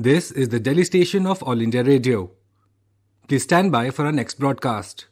This is the Delhi station of All India Radio. Please stand by for our next broadcast.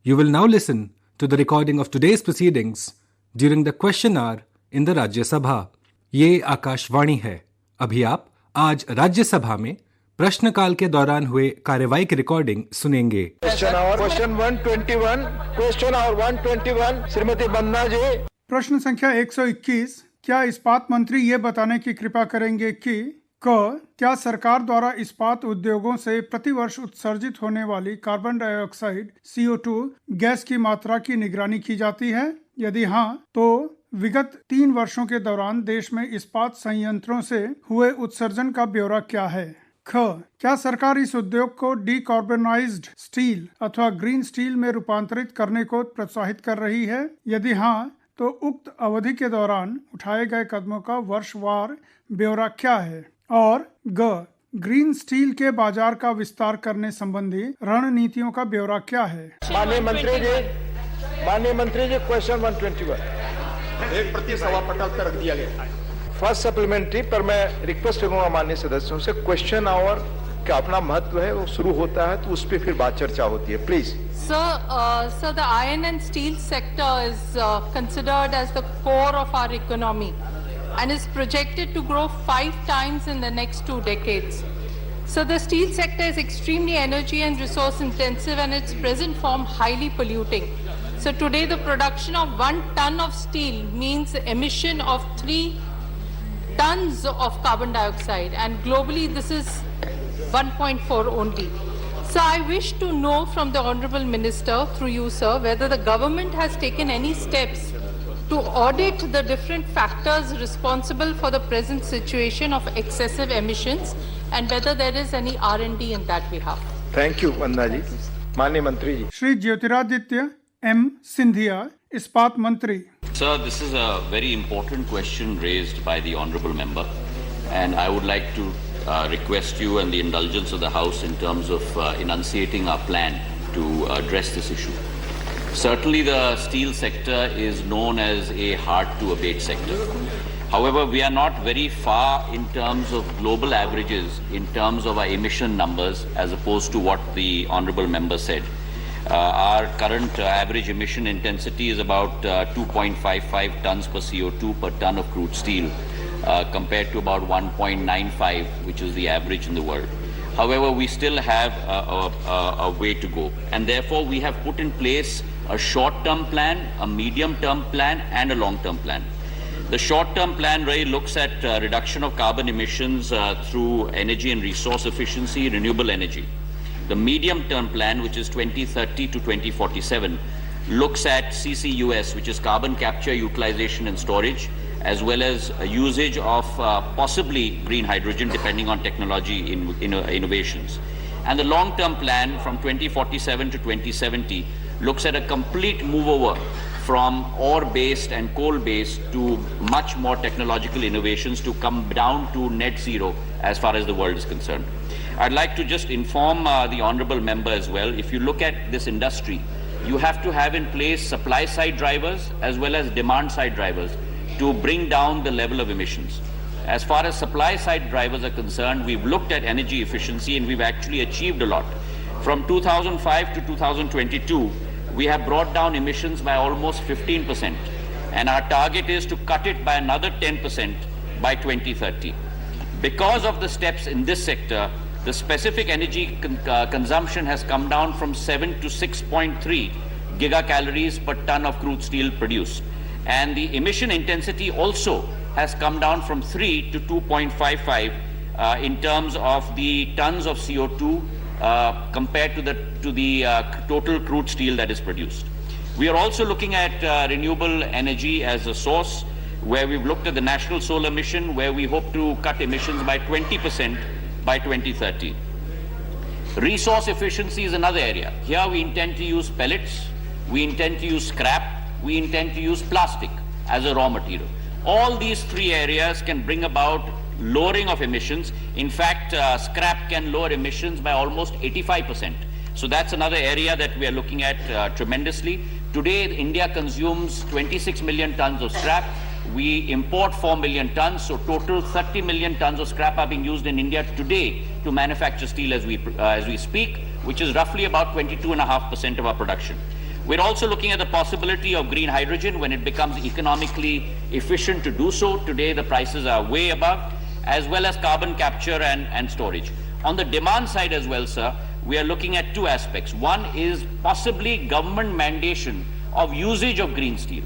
You will now listen to the recording of today's proceedings during the question hour in the Rajya Sabha. ये आकाशवाणी है. अभी आप आज राज्यसभा में प्रश्नकाल के दौरान हुए कार्यवाही की रिकॉर्डिंग सुनेंगे. क्वेश्चन 121 श्रीमती वंदना जी. प्रश्न संख्या 121. क्या इस्पात मंत्री ये बताने की कृपा करेंगे कि क्या सरकार द्वारा इस्पात उद्योगों से प्रतिवर्ष उत्सर्जित होने वाली कार्बन डाइऑक्साइड CO2 गैस की मात्रा की निगरानी की जाती है? यदि हाँ, तो विगत 3 वर्षों के दौरान देश में इस्पात संयंत्रों से हुए उत्सर्जन का ब्यौरा क्या है? क्या सरकार इस उद्योग को डीकार्बोनाइज्ड स्टील अथवा ग्रीन स्टील में रूपांतरित करने को प्रोत्साहित कर रही है? यदि हाँ, तो उक्त अवधि के दौरान उठाए गए कदमों का वर्षवार ब्यौरा क्या है? और ग्रीन स्टील के बाजार का विस्तार करने संबंधी रणनीतियों का ब्यौरा क्या है? माननीय मंत्री जी क्वेश्चन 121 एक प्रति सवा पटल पर रख दिया गया. फर्स्ट सप्लीमेंट्री पर मैं रिक्वेस्ट करूंगा माननीय सदस्यों से, क्वेश्चन आवर का अपना महत्व है, वो शुरू होता है तो उस पर फिर बात चर्चा होती है. Please. Sir, the iron and steel sector is considered as the core of our economy and is projected to grow 5 times in the next 2 decades. So the steel sector is extremely energy and resource intensive and its present form highly polluting. So today the production of 1 ton of steel means the emission of 3 tons of carbon dioxide, and globally this is 1.4 only. So I wish to know from the Honourable Minister, through you sir, whether the government has taken any steps to audit the different factors responsible for the present situation of excessive emissions and whether there is any R&D in that behalf. Thank you, Vandana ji. माननीय मंत्री जी. Shri Jyotiraditya M. Scindia, इस्पात मंत्री. Sir, this is a very important question raised by the Honourable Member, and I would like to request you and the indulgence of the House in terms of enunciating our plan to address this issue. Certainly the steel sector is known as a hard-to-abate sector. However, we are not very far in terms of global averages, in terms of our emission numbers, as opposed to what the Honourable Member said. Our current average emission intensity is about 2.55 tons per CO2 per ton of crude steel, compared to about 1.95, which is the average in the world. However, we still have a way to go, and therefore we have put in place a short-term plan, a medium-term plan, and a long-term plan. The short-term plan really looks at reduction of carbon emissions through energy and resource efficiency, renewable energy. The medium-term plan, which is 2030 to 2047, looks at CCUS, which is carbon capture, utilization and storage, as well as usage of possibly green hydrogen, depending on technology innovations. And the long-term plan from 2047 to 2070 looks at a complete move over from ore-based and coal-based to much more technological innovations to come down to net zero as far as the world is concerned. I'd like to just inform the Honourable Member as well, if you look at this industry, you have to have in place supply-side drivers as well as demand-side drivers to bring down the level of emissions. As far as supply-side drivers are concerned, we've looked at energy efficiency and we've actually achieved a lot. From 2005 to 2022, we have brought down emissions by almost 15%, and our target is to cut it by another 10% by 2030. Because of the steps in this sector, the specific energy consumption has come down from 7 to 6.3 gigacalories per ton of crude steel produced. And the emission intensity also has come down from 3 to 2.55 in terms of the tons of CO2 compared to the total crude steel that is produced. We are also looking at renewable energy as a source, where we've looked at the National Solar Mission, where we hope to cut emissions by 20% by 2030. Resource efficiency is another area. Here we intend to use pellets, we intend to use scrap, we intend to use plastic as a raw material. All these 3 areas can bring about lowering of emissions. In fact, scrap can lower emissions by almost 85%. So that's another area that we are looking at tremendously. Today, India consumes 26 million tons of scrap. we import 4 million tons, so total 30 million tons of scrap are being used in India today to manufacture steel as we speak, which is roughly about 22.5% of our production. We're also looking at the possibility of green hydrogen when it becomes economically efficient to do so. Today the prices are way above, as well as carbon capture and storage. On the demand side as well, sir, we are looking at two aspects. One is possibly government mandation of usage of green steel,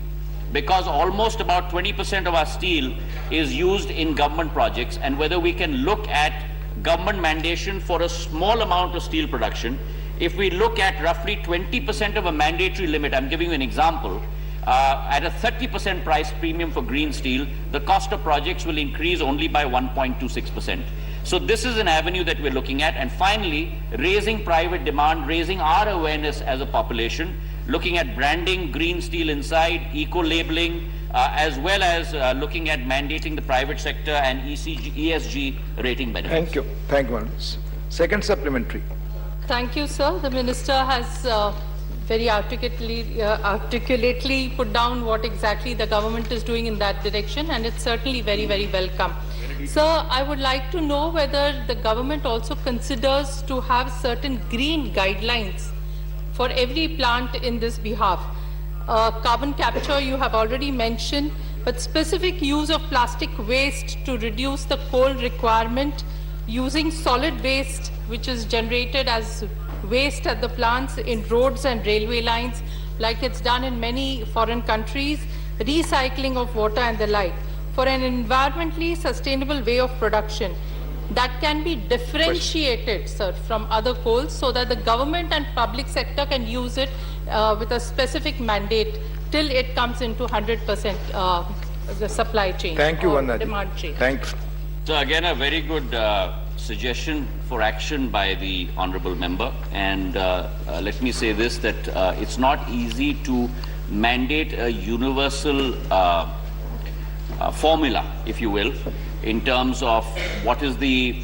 because almost about 20% of our steel is used in government projects, and whether we can look at government mandation for a small amount of steel production. If we look at roughly 20% of a mandatory limit, I'm giving you an example, at a 30% price premium for green steel, the cost of projects will increase only by 1.26%. So this is an avenue that we're looking at. And finally, raising private demand, raising our awareness as a population, looking at branding green steel inside, eco-labeling, as well as looking at mandating the private sector and ESG rating benefits. Thank you. Thank you, Madam. Second supplementary. Thank you, sir. The Minister has very articulately put down what exactly the government is doing in that direction, and it's certainly very, very welcome. Sir, I would like to know whether the government also considers to have certain green guidelines for every plant in this behalf. Carbon capture you have already mentioned, but specific use of plastic waste to reduce the coal requirement, using solid waste which is generated as waste at the plants in roads and railway lines, like it's done in many foreign countries, recycling of water and the like, for an environmentally sustainable way of production that can be differentiated, sir, from other coals, so that the government and public sector can use it with a specific mandate till it comes into 100% the supply chain. Thank you, Vandana. Demand chain. Thanks. So again, a very good suggestion for action by the honourable member. And let me say this, that it's not easy to mandate a universal formula, if you will, in terms of what is the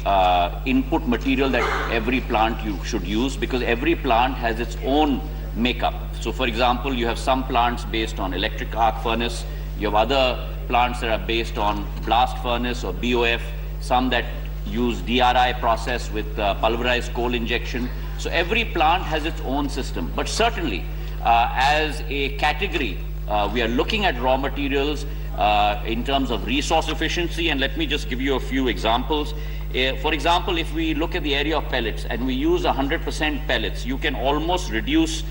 input material that every plant you should use, because every plant has its own makeup. So for example, you have some plants based on electric arc furnace, you have other plants that are based on blast furnace or BOF, some that use DRI process with pulverized coal injection. So every plant has its own system. But certainly, as a category, we are looking at raw materials in terms of resource efficiency, and let me just give you a few examples. For example, if we look at the area of pellets and we use 100% pellets, you can almost reduce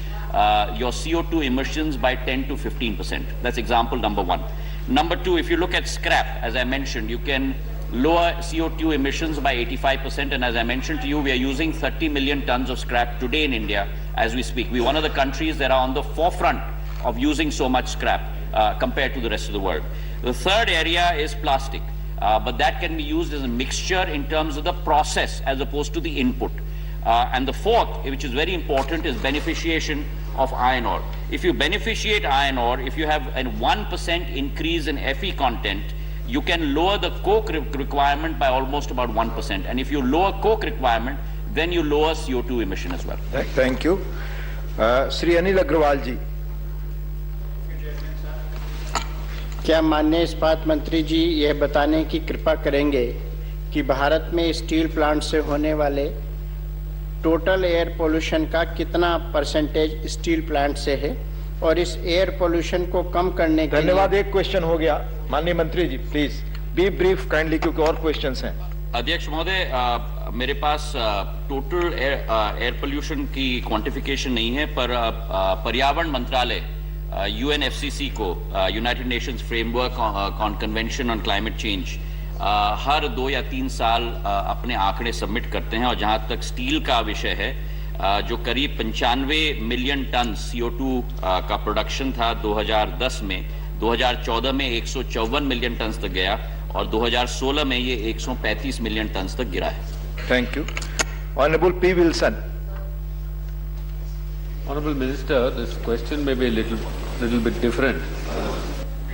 your CO2 emissions by 10 to 15%. That's example number one. Number two, if you look at scrap, as I mentioned, you can lower CO2 emissions by 85%, and as I mentioned to you, we are using 30 million tons of scrap today in India as we speak. We're one of the countries that are on the forefront of using so much scrap compared to the rest of the world. The third area is plastic, but that can be used as a mixture in terms of the process as opposed to the input. And the fourth, which is very important, is beneficiation of iron ore. If you beneficiate iron ore, if you have a 1% increase in Fe content, you can lower the coke requirement by almost about 1%. And if you lower coke requirement, then you lower CO2 emission as well. Thank you. Sri Anil Agrawal ji. क्या माननीय इस्पात मंत्री जी यह बताने की कृपा करेंगे कि भारत में स्टील प्लांट से होने वाले टोटल एयर पोल्यूशन का कितना परसेंटेज स्टील प्लांट से है, और इस एयर पोल्यूशन को कम करने के धन्यवाद। एक क्वेश्चन हो गया। माननीय मंत्री ji please be brief kindly, क्योंकि और क्वेश्चंस हैं। अध्यक्ष महोदय, मेरे पास टोटल एयर पोल्यूशन की क्वांटिफिकेशन नहीं है, पर पर्यावरण मंत्रालय UNFCCC को, United Nations framework on convention on climate change, हर 2 या 3 साल अपने आंकड़े सबमिट करते हैं, और जहां तक स्टील का विषय है, जो करीब 95 मिलियन टन CO2 का प्रोडक्शन था 2010 में, 2014 में 154 मिलियन टन तक गया, और 2016 में ये 135 मिलियन टन तक गिरा है। Thank you. Honourable P. Wilson. Honorable Minister, this question may be a little bit different.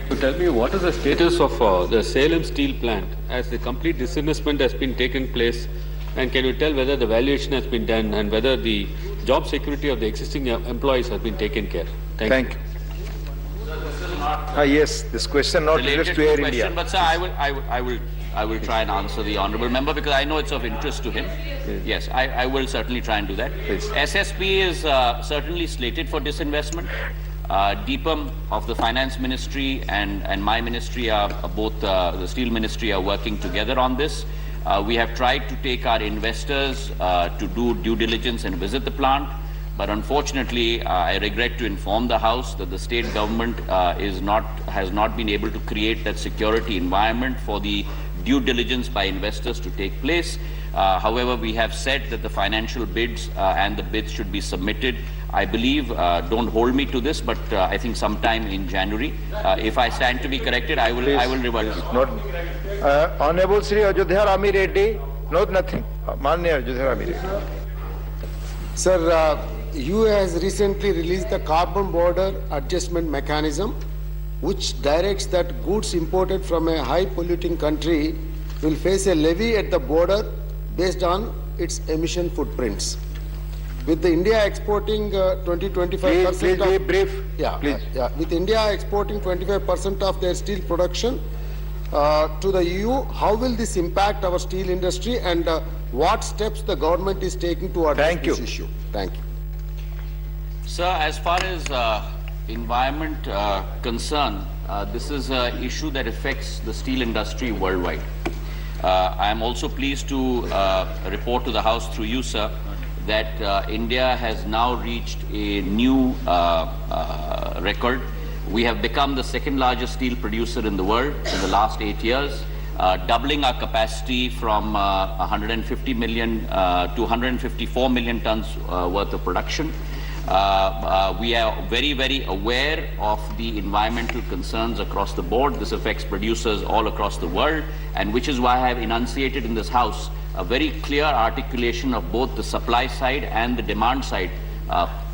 So tell me, what is the status of the Salem steel plant as the complete disinvestment has been taken place, and can you tell whether the valuation has been done and whether the job security of the existing employees has been taken care? Thank you. Sir, this is not Yes, this question not related to Air India. But sir, I will try and answer the honourable member because I know it's of interest to him. Yes, I will certainly try and do that. Please. SSP is certainly slated for disinvestment. DPM of the Finance Ministry and my ministry are both the Steel Ministry are working together on this. We have tried to take our investors to do due diligence and visit the plant. But unfortunately, I regret to inform the House that the state government has not been able to create that security environment for the due diligence by investors to take place. However, we have said that the financial bids and the bids should be submitted. I believe, don't hold me to this, but I think sometime in January. If I stand to be corrected, I will revert you. Not Honorable Sri Ajodhya Rami Reddy, nothing. Manya Ajodhya Rami Reddy. Sir, EU has recently released the Carbon Border Adjustment Mechanism, which directs that goods imported from a high polluting country will face a levy at the border based on its emission footprints. With the India exporting 20-25%, please be brief. With India exporting 25% of their steel production to the EU, how will this impact our steel industry, and what steps the government is taking to address this issue? Thank you. Sir, as far as environment concern, this is an issue that affects the steel industry worldwide. I am also pleased to report to the House through you, sir, that India has now reached a new record. We have become the second largest steel producer in the world in the last 8 years, doubling our capacity from 150 million to 154 million tons worth of production. We are very, very aware of the environmental concerns across the board. This affects producers all across the world, and which is why I have enunciated in this House a very clear articulation of both the supply side and the demand side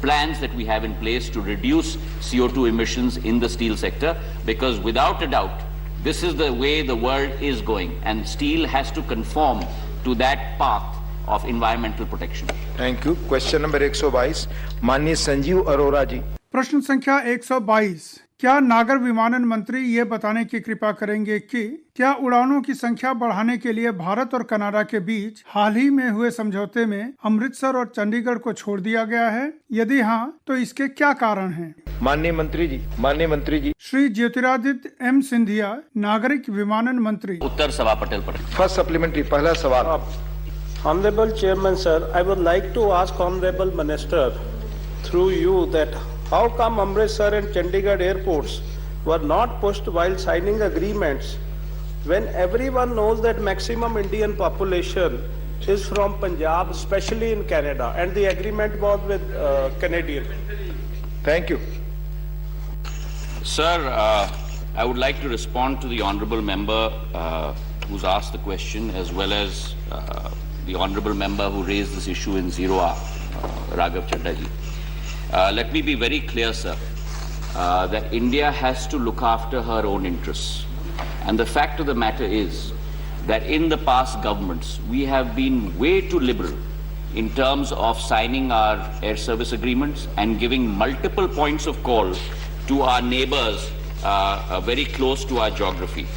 plans that we have in place to reduce CO2 emissions in the steel sector, because without a doubt, this is the way the world is going, and steel has to conform to that path of environmental protection. Thank you. Question number 122, माननीय संजीव अरोरा जी. प्रश्न संख्या 122, क्या नागर विमानन मंत्री ये बताने की कृपा करेंगे कि क्या उड़ानों की संख्या बढ़ाने के लिए भारत और कनाडा के बीच हाल ही में हुए समझौते में अमृतसर और चंडीगढ़ को छोड़ दिया गया है? यदि हाँ, तो इसके क्या कारण हैं? माननीय मंत्री जी. श्री ज्योतिरादित्य एम सिंधिया, नागरिक विमानन मंत्री. उत्तर सभा पटेल पर. फर्स्ट सप्लीमेंट्री, पहला सवाल. Honorable Chairman, sir, I would like to ask Honorable Minister through you that how come Amritsar and Chandigarh airports were not pushed while signing agreements when everyone knows that maximum Indian population is from Punjab, especially in Canada, and the agreement was with Canadian. Thank you. Sir, I would like to respond to the honourable member who's asked the question, as well as the honourable member who raised this issue in Zero Hour, Raghav Chadda ji. Let me be very clear, sir, that India has to look after her own interests. And the fact of the matter is that in the past governments, we have been way too liberal in terms of signing our air service agreements and giving multiple points of call to our neighbours very close to our geography.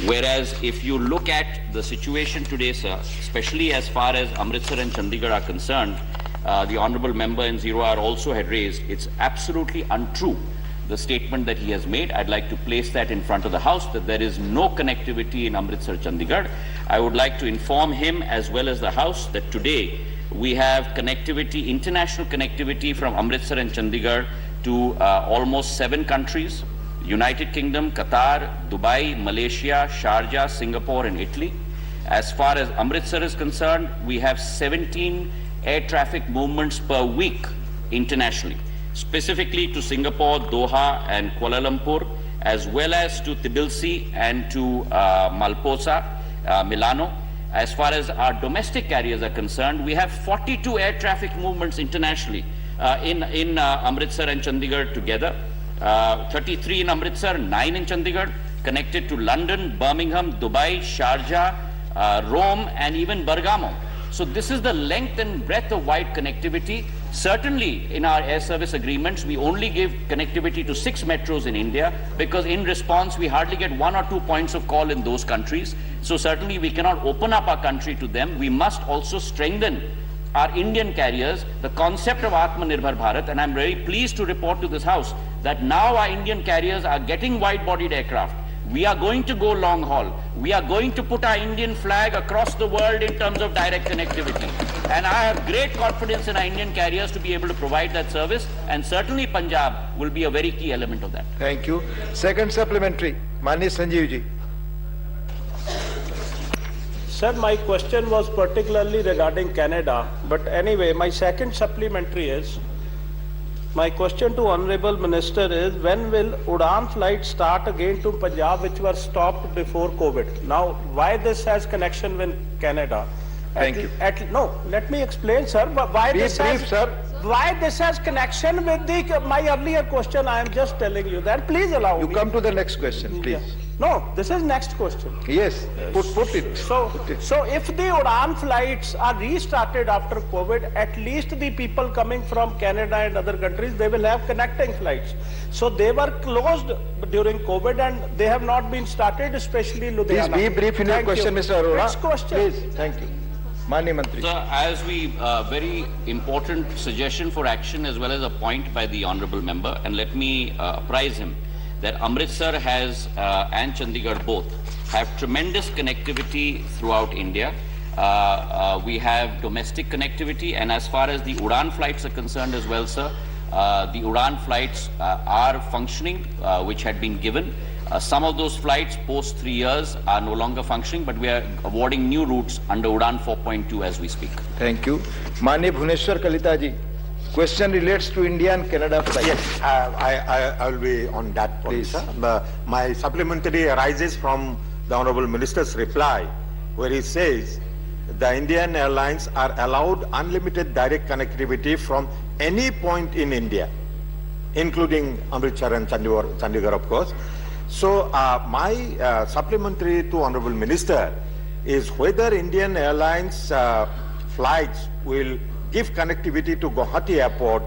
Whereas if you look at the situation today, sir, especially as far as Amritsar and Chandigarh are concerned, the honourable member in Zero Hour also had raised, it's absolutely untrue, the statement that he has made. I'd like to place that in front of the House, that there is no connectivity in Amritsar, Chandigarh. I would like to inform him as well as the House that today we have connectivity, international connectivity from Amritsar and Chandigarh to almost 7 countries: United Kingdom, Qatar, Dubai, Malaysia, Sharjah, Singapore and Italy. As far as Amritsar is concerned, we have 17 air traffic movements per week internationally, specifically to Singapore, Doha and Kuala Lumpur, as well as to Tbilisi and to Malposa, Milano. As far as our domestic carriers are concerned, we have 42 air traffic movements internationally in Amritsar and Chandigarh together. 33 in Amritsar, 9 in Chandigarh, connected to London, Birmingham, Dubai, Sharjah, Rome and even Bergamo. So this is the length and breadth of wide connectivity Certainly, in our air service agreements, we only give connectivity to 6 metros in India because in response, we hardly get 1 or 2 points of call in those countries. So certainly, we cannot open up our country to them. We must also strengthen our Indian carriers, the concept of Atmanirbhar Bharat, and I'm very pleased to report to this House that now our Indian carriers are getting wide-bodied aircraft. We are going to go long haul. We are going to put our Indian flag across the world in terms of direct connectivity. And I have great confidence in our Indian carriers to be able to provide that service, and certainly Punjab will be a very key element of that. Thank you. Second supplementary, Mani Sanjeev ji. Sir, my question was particularly regarding Canada, but anyway, my second supplementary is, my question to Honorable Minister is, when will Udan flights start again to Punjab, which were stopped before COVID? Now, why this has connection with Canada? Thank you. No, let me explain, sir. Why this has connection with my earlier question? I am just telling you that. Please allow me. You come to the next question, please. Yeah. No, this is next question. Yes, put it. So if the Udan flights are restarted after COVID, at least the people coming from Canada and other countries, they will have connecting flights. So they were closed during COVID and they have not been started, especially Ludhiana. Please be brief in your question, Mr. Arora. Next question. Please, thank you. Mani Mantri. Sir, as we, very important suggestion for action as well as a point by the Honourable Member, and let me apprise him that Amritsar has and Chandigarh both have tremendous connectivity throughout India. We have domestic connectivity, and as far as the Udan flights are concerned as well, sir, the Udan flights are functioning, which had been given. Some of those flights post 3 years are no longer functioning, but we are awarding new routes under Udan 4.2 as we speak. Thank you. Mani Bhuneshwar Kalita ji. Question relates to India and Canada flights. Yes, I will be on that point, sir. My supplementary arises from the Honourable Minister's reply, where he says the Indian airlines are allowed unlimited direct connectivity from any point in India, including Amritsar and Chandigarh, of course. So my supplementary to Honourable Minister is whether Indian Airlines flights will give connectivity to Guwahati Airport,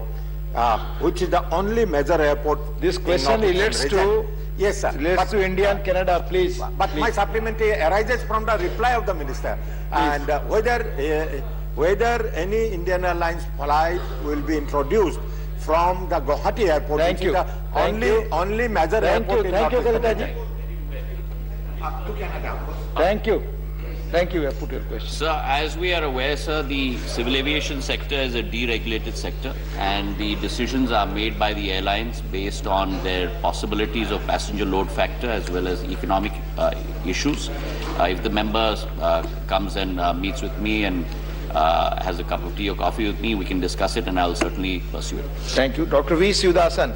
which is the only major airport. This question relates to, yes, sir, relates to India and Canada, please. But my supplementary arises from the reply of the Minister, and whether any Indian Airlines flight will be introduced from the Guwahati Airport, Thank which you. is the only major airport in Thank you, North Kalita ji. to Canada. Thank you. Thank you. Put your question. Sir, as we are aware, sir, the civil aviation sector is a deregulated sector, and the decisions are made by the airlines based on their possibilities of passenger load factor as well as economic issues. If the member comes and meets with me and has a cup of tea or coffee with me, we can discuss it, and I'll certainly pursue it. Thank you. Dr. V. Sivasan.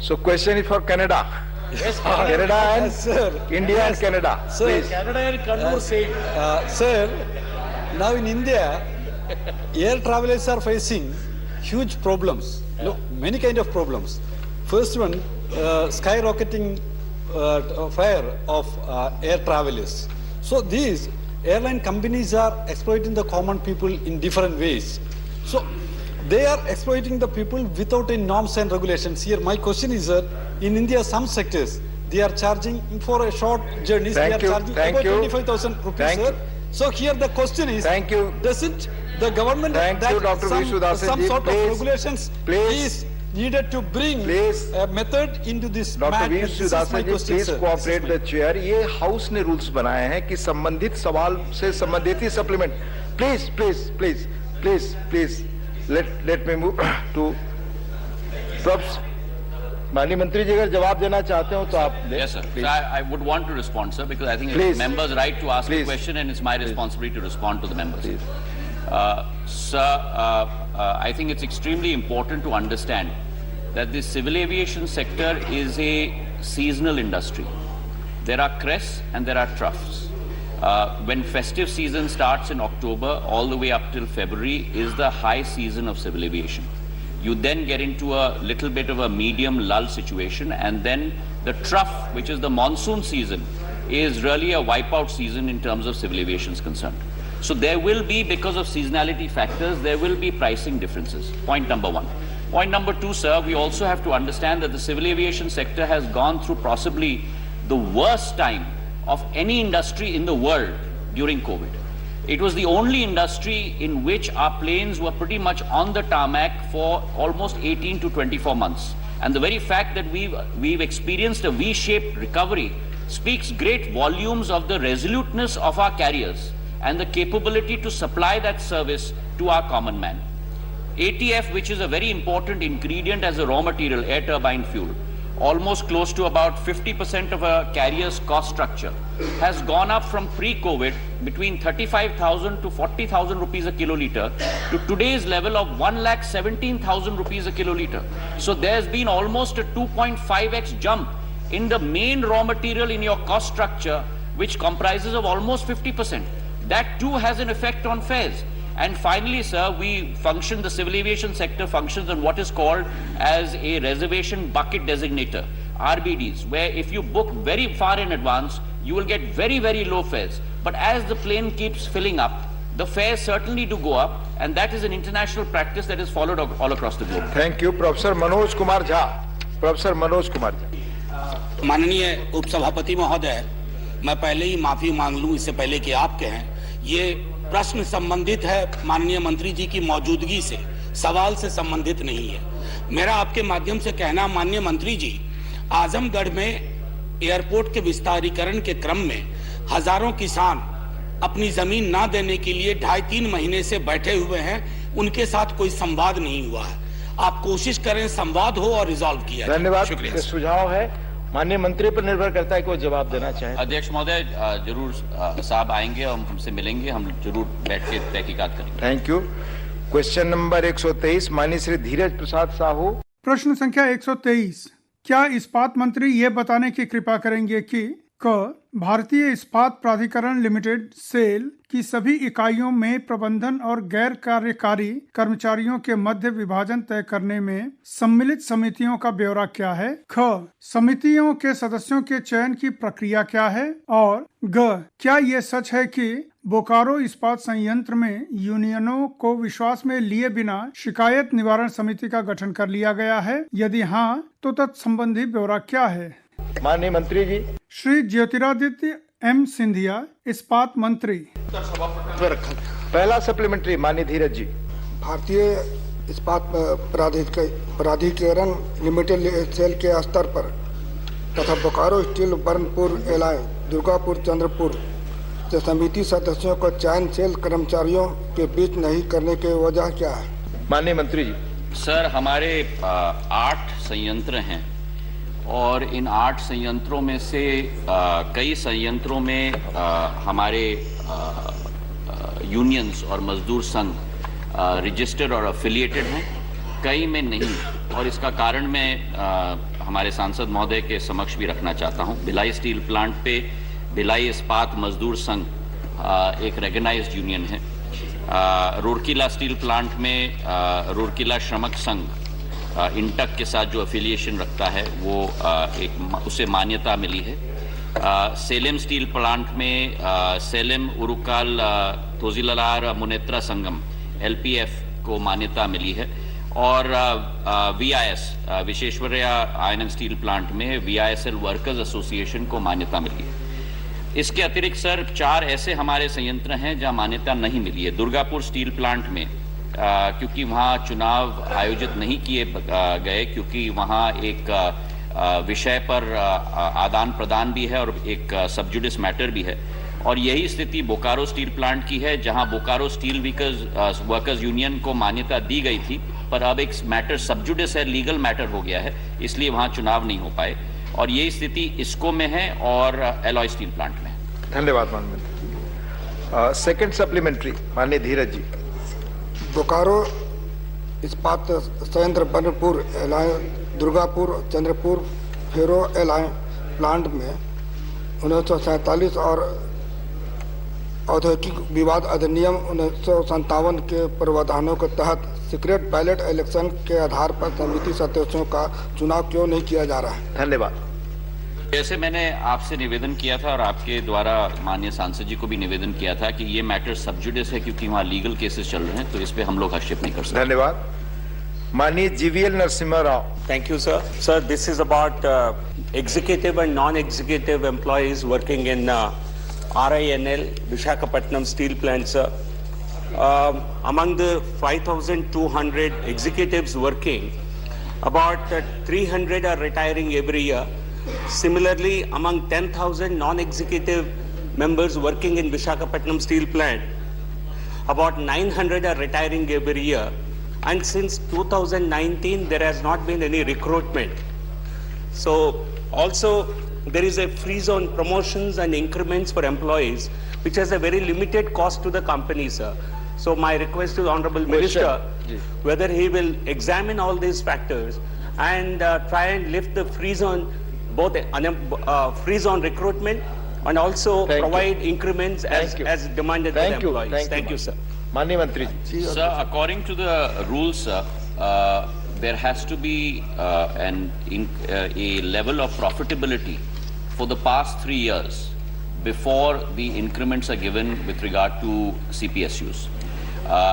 So question is for Canada. Yes, Canada and India and Canada. Sir, please. Canada and Kannur same. Sir, now in India, air travelers are facing huge problems. No, many kind of problems. First one, skyrocketing fare of air travelers. So these airline companies are exploiting the common people in different ways. So they are exploiting the people without any norms and regulations. Here, my question is, in India, some sectors, they are charging for a short journeys, they are charging about 25,000 rupees, sir. So here the question is, doesn't the government some sort of regulations is needed to bring a method into this madness? This is my question, please cooperate the chair. ये house ने rules बनाए हैं कि संबंधित सवाल से संबंधित ही supplement. Please. Let me move to Probs. Mani Mantri ji, अगर जवाब देना चाहते हो तो आप दें. Yes, sir. So I would want to respond, sir, because I think it's the member's right to ask a question, and it's my responsibility to respond to the members. Sir, I think it's extremely important to understand that the civil aviation sector is a seasonal industry. There are crests and there are troughs. When festive season starts in October, all the way up till February is the high season of civil aviation. You then get into a little bit of a medium lull situation, and then the trough, which is the monsoon season, is really a wipeout season in terms of civil aviation is concerned. So there will be, because of seasonality factors, there will be pricing differences. Point number one. Point number two, sir, we also have to understand that the civil aviation sector has gone through possibly the worst time of any industry in the world during COVID. It was the only industry in which our planes were pretty much on the tarmac for almost 18 to 24 months. And the very fact that we've experienced a V-shaped recovery speaks great volumes of the resoluteness of our carriers and the capability to supply that service to our common man. ATF, which is a very important ingredient as a raw material, air turbine fuel, almost close to about 50% of a carrier's cost structure, has gone up from pre-COVID between 35,000 to 40,000 rupees a kiloliter to today's level of 1,17,000 rupees a kiloliter. So there's been almost a 2.5x jump in the main raw material in your cost structure, which comprises of almost 50%. That too has an effect on fares. And finally, sir, the civil aviation sector functions on what is called as a reservation bucket designator, RBDs, where if you book very far in advance, you will get very, very low fares. But as the plane keeps filling up, the fares certainly do go up, and that is an international practice that is followed all across the globe. Thank you. Professor Manoj Kumar Jha. Professor Manoj Kumar Jha. माननीय उपसभापति महोदय, मैं पहले ही माफी मांग लूं इससे पहले कि आप कहें। ये प्रश्न संबंधित है माननीय मंत्री जी की मौजूदगी से, सवाल से संबंधित नहीं है। मेरा आपके माध्यम से कहना, माननीय मंत्री जी, आजमगढ़ में एयरपोर्ट के विस्तारीकरण के क्रम में हजारों किसान अपनी जमीन ना देने के लिए 2.5-3 महीने से बैठे हुए हैं, उनके साथ कोई संवाद नहीं हुआ है। आप कोशिश करें संवाद हो और रिजॉल्व किया जाए। धन्यवाद। सुझाव है, माननीय मंत्री पर निर्भर करता है कि वो जवाब देना चाहे। अध्यक्ष महोदय, जरूर साहब आएंगे और हमसे मिलेंगे, हम जरूर बैठ के तहकीकात करेंगे। Thank you. क्वेश्चन नंबर 123, माननीय श्री धीरज प्रसाद साहू। प्रश्न संख्या 123, क्या इस्पात मंत्री ये बताने की कृपा करेंगे कि भारतीय इस्पात प्राधिकरण लिमिटेड सेल की सभी इकाइयों में प्रबंधन और गैर कार्यकारी कर्मचारियों के मध्य विभाजन तय करने में सम्मिलित समितियों का ब्यौरा क्या है? ख, समितियों के सदस्यों के चयन की प्रक्रिया क्या है? और ग, क्या ये सच है कि बोकारो इस्पात संयंत्र में यूनियनों को विश्वास में लिए बिना शिकायत निवारण समिति का गठन कर लिया गया है? यदि हाँ, तो तत्संबंधी ब्यौरा क्या है? माननीय मंत्री जी। श्री ज्योतिरादित्य एम सिंधिया, इस्पात मंत्री। पहला सप्लीमेंट्री, माननीय धीरज जी। भारतीय इस्पात प्राधिकरण लिमिटेड सेल के स्तर पर तथा बोकारो स्टील बर्नपुर एलायंस दुर्गापुर चंद्रपुर से समिति सदस्यों को चयन सेल कर्मचारियों के बीच नहीं करने की वजह क्या है? माननीय मंत्री जी। सर, हमारे 8 संयंत्र हैं और इन 8 संयंत्रों में से कई संयंत्रों में हमारे यूनियंस और मजदूर संघ रजिस्टर्ड और एफिलिएटेड हैं, कई में नहीं। और इसका कारण मैं हमारे सांसद महोदय के समक्ष भी रखना चाहता हूं। भिलाई स्टील प्लांट पे भिलाई इस्पात मजदूर संघ एक रेगनाइज्ड यूनियन है। रूरकेला स्टील प्लांट में रूरकेला श्रमिक संघ इंटक के साथ जो एफिलिएशन रखता है वो उसे मान्यता मिली है। सेलेम स्टील प्लांट में सेलेम उरुकाल तोजिलार मुनेत्रा संगम LPF को मान्यता मिली है। और VIS Visvesvaraya iron and steel plant में VISL वर्कर्स एसोसिएशन को मान्यता मिली है। इसके अतिरिक्त सर 4 ऐसे हमारे संयंत्र हैं जहां मान्यता नहीं मिली है। दुर्गापुर स्टील प्लांट में क्योंकि वहाँ चुनाव आयोजित नहीं किए गए, क्योंकि वहाँ एक विषय पर आदान प्रदान भी है और एक सबजुडिस मैटर भी है। और यही स्थिति बोकारो स्टील प्लांट की है, जहाँ बोकारो स्टील वर्कर्स यूनियन को मान्यता दी गई थी, पर अब एक मैटर सबजुडिस है, लीगल मैटर हो गया है, इसलिए वहाँ चुनाव नहीं हो पाए। और यही स्थिति इसको में है और एलॉय स्टील प्लांट में। धन्यवाद माननीय। सेकंड सप्लीमेंट्री, माननीय धीरज जी। बोकारो इस्पात संयंत्र बर्नपुर एलायंस दुर्गापुर चंद्रपुर फेरो एलायंस प्लांट में 1947 और औद्योगिक विवाद अधिनियम 1957 के प्रावधानों के तहत सीक्रेट बैलेट इलेक्शन के आधार पर समिति सदस्यों का चुनाव क्यों नहीं किया जा रहा है? धन्यवाद। जैसे मैंने आपसे निवेदन किया था और आपके द्वारा माननीय सांसद जी को भी निवेदन किया था कि ये मैटर सब जुडिस है क्योंकि वहाँ लीगल केसेस चल रहे हैं, तो इस पे हम लोग हस्तक्षेप नहीं कर सकते। धन्यवाद। माननीय GVL Narasimha Rao. Thank you, sir. Sir, this is about executive and non-executive employees working in RINL, Visakhapatnam Steel Plant, sir. Among the 5,200 executives working, about 300 are retiring every year. Similarly, among 10,000 non-executive members working in Visakhapatnam Steel Plant, about 900 are retiring every year. And since 2019, there has not been any recruitment. So also there is a freeze on promotions and increments for employees, which has a very limited cost to the company, sir. So my request to the Honorable Minister, whether he will examine all these factors and try and lift the freeze on both freeze on recruitment and also provide increments as demanded by the employees. Thank you, sir. माननीय मंत्री जी। Sir, according to the rules, sir, there has to be a level of profitability for the past 3 years before the increments are given with regard to CPSUs.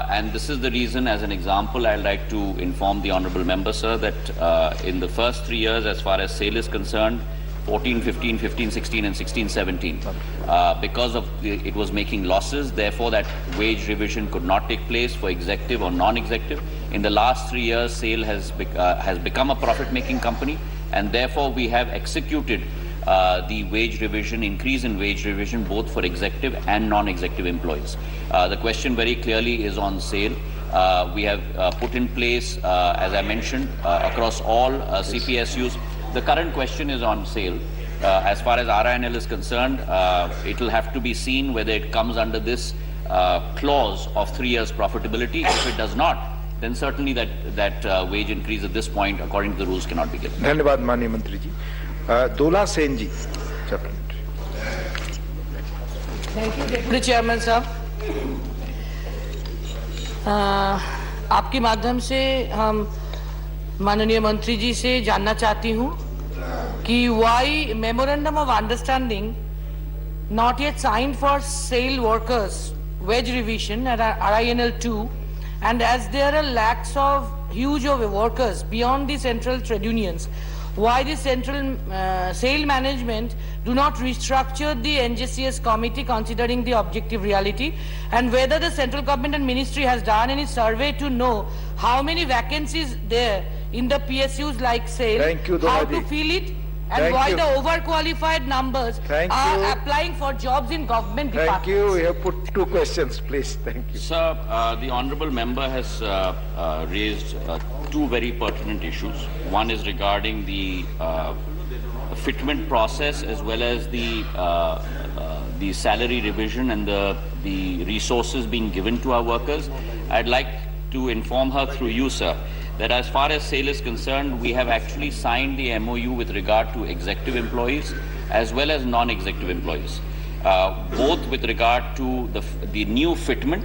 And this is the reason, as an example, I'd like to inform the honorable member, sir, that in the first 3 years, as far as SAIL is concerned, 14, 15, 15, 16 and 16, 17. Because of it was making losses, therefore that wage revision could not take place for executive or non-executive. In the last 3 years, SAIL has become a profit-making company, and therefore we have executed the wage revision, increase in wage revision, both for executive and non-executive employees. The question very clearly is on SAIL. We have put in place, as I mentioned, across all CPSUs. The current question is on SAIL. As far as RINL is concerned, it will have to be seen whether it comes under this clause of 3 years profitability. If it does not, then certainly that wage increase at this point, according to the rules, cannot be given. धन्यवाद माननीय मंत्री जी। दोला सेन जी। Thank you deputy chairman साहब। आपके माध्यम से हम माननीय मंत्री जी से जानना चाहती हूँ कि why memorandum of understanding not yet signed for SAIL workers wage revision at RINL 2, and as there are lacks of huge of workers beyond the central trade unions, why the central SAIL management do not restructure the NJCS committee considering the objective reality, and whether the central government and ministry has done any survey to know how many vacancies there in the PSUs like SAIL, how to fill it, and why the overqualified numbers are applying for jobs in government departments. Thank you. You have put 2 questions, please. Thank you. Sir, the honorable member has raised 2 very pertinent issues. One is regarding the fitment process as well as the salary revision and the resources being given to our workers. I'd like to inform her through you, sir, that as far as SAIL is concerned, we have actually signed the MOU with regard to executive employees as well as non-executive employees, both with regard to the new fitment.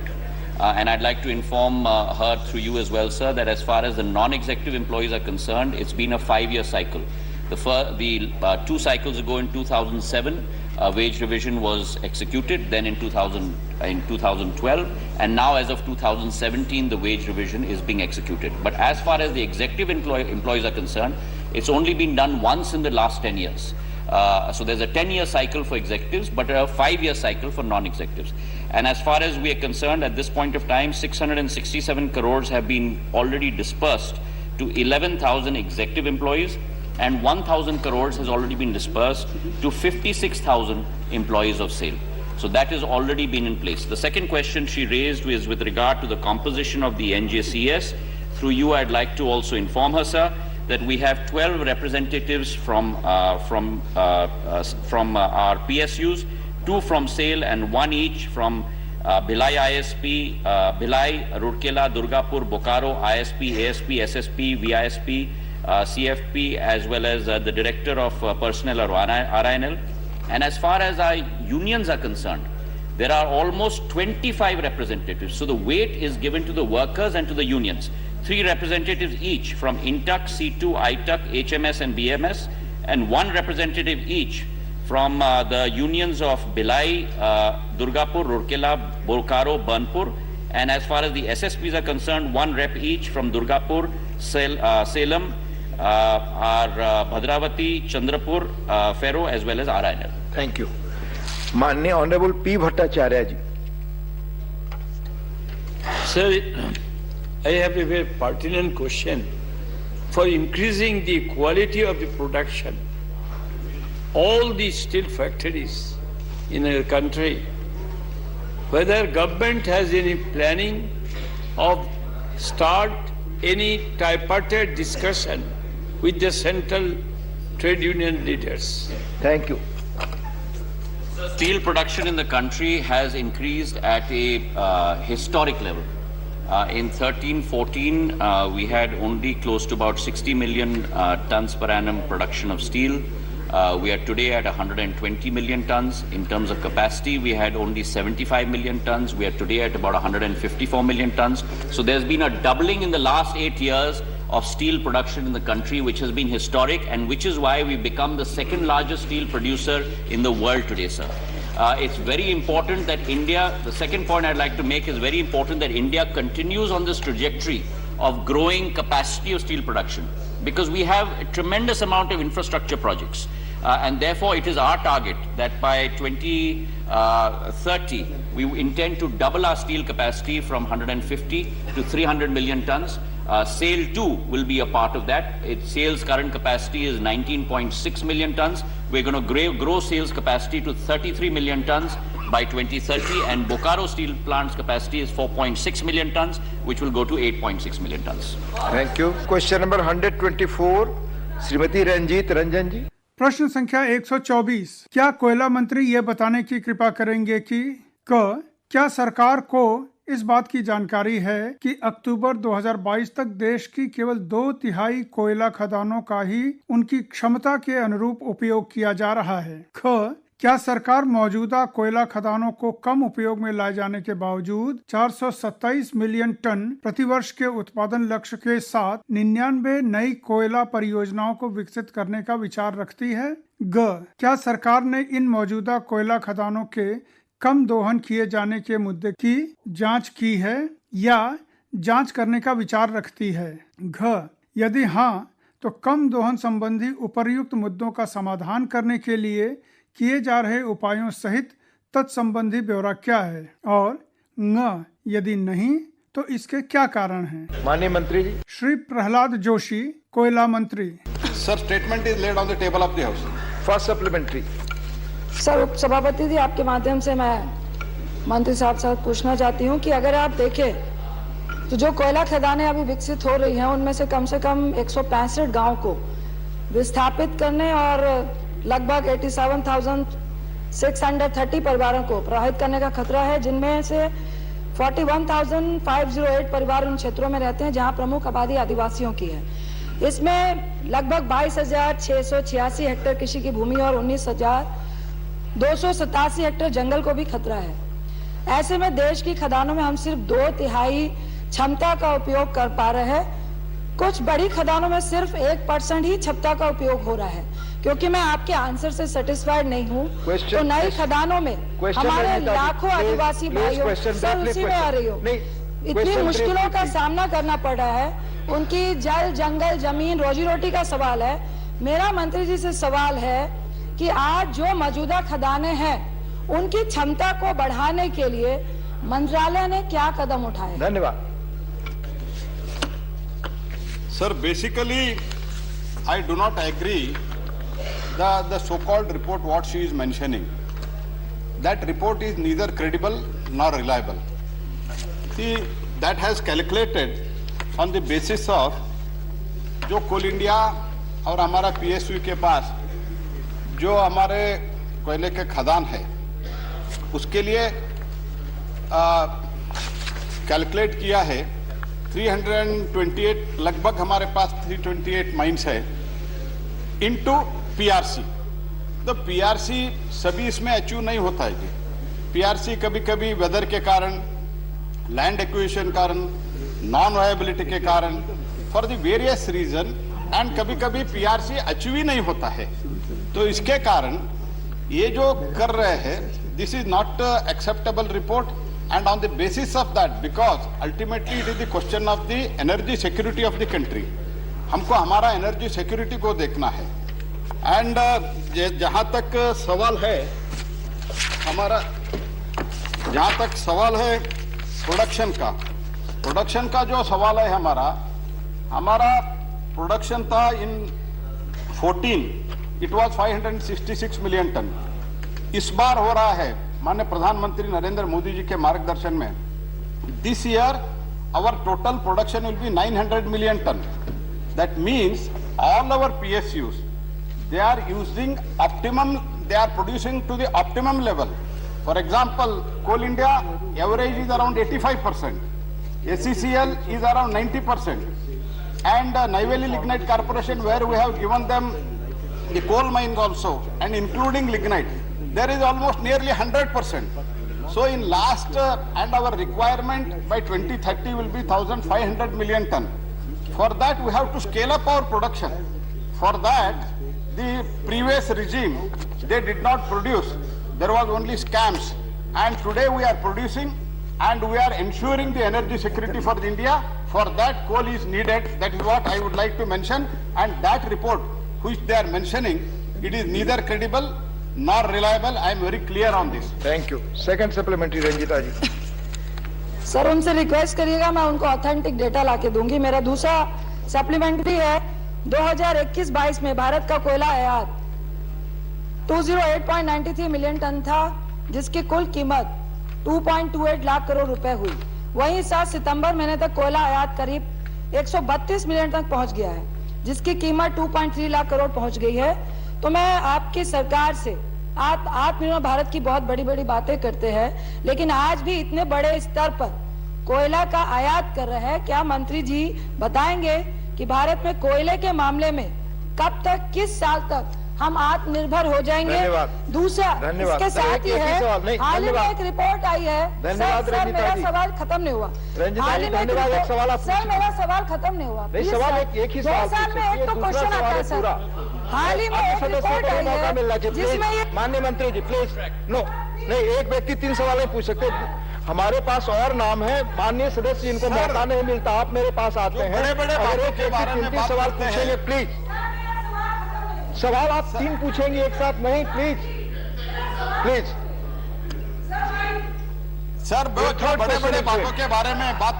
And I'd like to inform her through you as well, sir, that as far as the non-executive employees are concerned, it's been a 5-year cycle. The 2 cycles ago in 2007, wage revision was executed, then in 2012, and now as of 2017, the wage revision is being executed. But as far as the executive employees are concerned, it's only been done once in the last 10 years. So there's a 10-year cycle for executives, but a 5-year cycle for non-executives. And as far as we are concerned, at this point of time, 667 crores have been already dispersed to 11,000 executive employees, and 1,000 crores has already been dispersed to 56,000 employees of SAIL. So that has already been in place. The second question she raised was with regard to the composition of the NJCS. Through you, I'd like to also inform her, sir, that we have 12 representatives from our PSUs, 2 from SAIL and 1 each from Bhilai ISP, Bhilai, Rourkela, Durgapur, Bokaro, ISP, ASP, SSP, VISP, CFP, as well as the Director of Personnel or RINL. And as far as our unions are concerned, there are almost 25 representatives. So the weight is given to the workers and to the unions. 3 representatives each from INTUC, C2, ITUC, HMS and BMS, and 1 representative each from the unions of Bhilai, Durgapur, Rourkela, Bokaro, Burnpur, and as far as the SSPs are concerned, 1 rep each from Durgapur, Salem, our Bhadravati, Chandrapur, Fero, as well as RINL. Thank you. माननीय honourable P Bhattacharya ji. Sir, I have a very pertinent question. For increasing the quality of the production, all the steel factories in our country, whether government has any planning of start any tripartite discussion with the central trade union leaders. Thank you. Steel production in the country has increased at a historic level. In 13-14, we had only close to about 60 million tons per annum production of steel. We are today at 120 million tons. In terms of capacity, we had only 75 million tons. We are today at about 154 million tons. So there's been a doubling in the last 8 years of steel production in the country, which has been historic, and which is why we've become the 2nd largest steel producer in the world today, sir. It's very important that India, the second point I'd like to make is very important that India continues on this trajectory of growing capacity of steel production, because we have a tremendous amount of infrastructure projects. And therefore, it is our target that by 2030, we intend to double our steel capacity from 150 to 300 million tons. SAIL 2 will be a part of that. SAIL's current capacity is 19.6 million tons. We're going to grow SAIL's capacity to 33 million tons by 2030, and Bokaro Steel Plant's capacity is 4.6 million tons, which will go to 8.6 million tons. Thank you. Question number 124, Shrimati Ranjeet Ranjan ji. प्रश्न संख्या 124, क्या कोयला मंत्री ये बताने की कृपा करेंगे कि क्या सरकार को इस बात की जानकारी है कि अक्टूबर 2022 तक देश की केवल 2/3 कोयला खदानों का ही उनकी क्षमता के अनुरूप उपयोग किया जा रहा है? क्या सरकार मौजूदा कोयला खदानों को कम उपयोग में लाए जाने के बावजूद 427 मिलियन टन प्रतिवर्ष के उत्पादन लक्ष्य के साथ 99 नई कोयला परियोजनाओं को विकसित करने का विचार रखती है? क्या सरकार ने इन मौजूदा कोयला खदानों के कम दोहन किए जाने के मुद्दे की जांच की है या जांच करने का विचार रखती है? यदि हाँ, तो कम दोहन संबंधी उपर्युक्त मुद्दों का समाधान करने के लिए किए जा रहे उपायों सहित तत्संबंधी ब्यौरा क्या है? और यदि नहीं, तो इसके क्या कारण हैं? माननीय मंत्री जी. श्री प्रहलाद जोशी, कोयला मंत्री. Sir, statement is laid on the table of the House. First supplementary. Sir, सभापति जी, आपके माध्यम से मैं मंत्री साहब से पूछना चाहती हूँ कि अगर आप देखें तो जो कोयला खदानें अभी विकसित हो रही हैं, उनमें से कम 165 गांव को विस्थापित करने और लगभग 87,630 परिवारों को प्रभावित करने का खतरा है, जिनमें से 41,508 परिवार उन क्षेत्रों में रहते हैं जहां प्रमुख आबादी आदिवासियों की है। इसमें लगभग 22,686 हेक्टेयर कृषि की भूमि और 19,287 हेक्टेयर जंगल को भी खतरा है। ऐसे में देश की खदानों में हम सिर्फ 2/3 क्षमता का उपयोग कर पा रहे हैं। कुछ बड़ी खदानों में सिर्फ 1% ही क्षमता का उपयोग हो रहा है। क्योंकि मैं आपके आंसर से सेटिस्फाइड नहीं हूँ, तो नई खदानों में हमारे लाखों आदिवासी भाइयों, सर उसी में आ रही हो, इतनी मुश्किलों का सामना करना पड़ रहा है। उनकी जल, जंगल, जमीन, रोजी रोटी का सवाल है। मेरा मंत्री जी से सवाल है कि आज जो मौजूदा खदानें हैं, उनकी क्षमता को बढ़ाने के लिए मंत्रालय ने क्या कदम उठाए? धन्यवाद। Sir, basically, I do not agree the so-called report what she is mentioning. That report is neither credible nor reliable. See, that has calculated on the basis of जो कोल इंडिया और हमारा PSU के पास जो हमारे कोयले के खदान है, उसके लिए कैलकुलेट किया है 328, लगभग हमारे पास 328 माइंस है इनटू PRC। तो PRC सभी इसमें अचीव नहीं होता है। PRC कभी कभी वेदर के कारण, लैंड एक्विजिशन कारण, नॉन वायबिलिटी के कारण, for the various reason and कभी कभी पीआरसी अचीव ही नहीं होता है। तो इसके कारण ये जो कर रहे हैं, this is not acceptable report, and on the basis of that, because ultimately it is the question of the energy security of the country, हमको हमारा एनर्जी सिक्योरिटी को देखना है। एंड जहां तक सवाल है हमारा, जहां तक सवाल है प्रोडक्शन का जो सवाल है हमारा प्रोडक्शन था इन 14 इट वाज 566 मिलियन टन। इस बार हो रहा है माननीय प्रधानमंत्री नरेंद्र मोदी जी के मार्गदर्शन में, this year our total production will be 900 million ton. That means all our PSUs they are using optimum, they are producing to the optimum level. For example, Coal India average is around 85%, ACCL is around 90%, and Neyveli Lignite Corporation, where we have given them the coal mines also, and including lignite, there is almost nearly 100%. So in last, and our requirement by 2030 will be 1,500 million ton. For that we have to scale up our production. For that, the previous regime, they did not produce. There was only scams. And today we are producing and we are ensuring the energy security for India. For that, coal is needed. That is what I would like to mention. And that report, which they are mentioning, it is neither credible nor reliable. I am very clear on this. Thank you. Second supplementary, Ranjita ji. Sir उनसे request करिएगा, मैं उनको authentic data लाके दूंगी। मेरा दूसरा supplementary है, 2021-22 में भारत का कोयला आयात 208.93 मिलियन टन था, जिसकी कुल कीमत 2.28 लाख करोड़ रुपए हुई। वहीं 7 सितंबर महीने तक कोयला आयात करीब 132 मिलियन तक पहुंच गया है, जिसकी कीमत 2.3 लाख करोड़ पहुंच गई है। तो मैं आपकी सरकार से, आप आत्मनिर्भर भारत की बहुत बड़ी बड़ी बातें करते हैं, लेकिन आज भी इतने बड़े स्तर पर कोयला का आयात कर रहे हैं। क्या मंत्री जी बताएंगे कि भारत में कोयले के मामले में कब तक, किस साल तक हम आत्मनिर्भर हो जाएंगे? दूसरा, इसके साथ ही है, हाल ही में एक रिपोर्ट आई है। सर मेरा सवाल खत्म नहीं हुआ। हाल ही में सर मेरा सवाल खत्म नहीं हुआ। 2 साल में एक तो क्वेश्चन आता है सर। हाल ही में एक रिपोर्ट आई है जिसमें ये, माननीय मंत्री जी प्लीज, नो नहीं, एक व्यक्ति 3 सवाल नहीं पूछ सकते। हमारे पास और नाम है, माननीय सदस्य जिनको मौका नहीं मिलता, आप मेरे पास आते हैं, अगर एक व्यक्ति 3 सवाल पूछेंगे, प्लीज सवाल आप 3 पूछेंगे एक साथ नहीं, प्लीज सर बड़े बड़े बातों के बारे में बात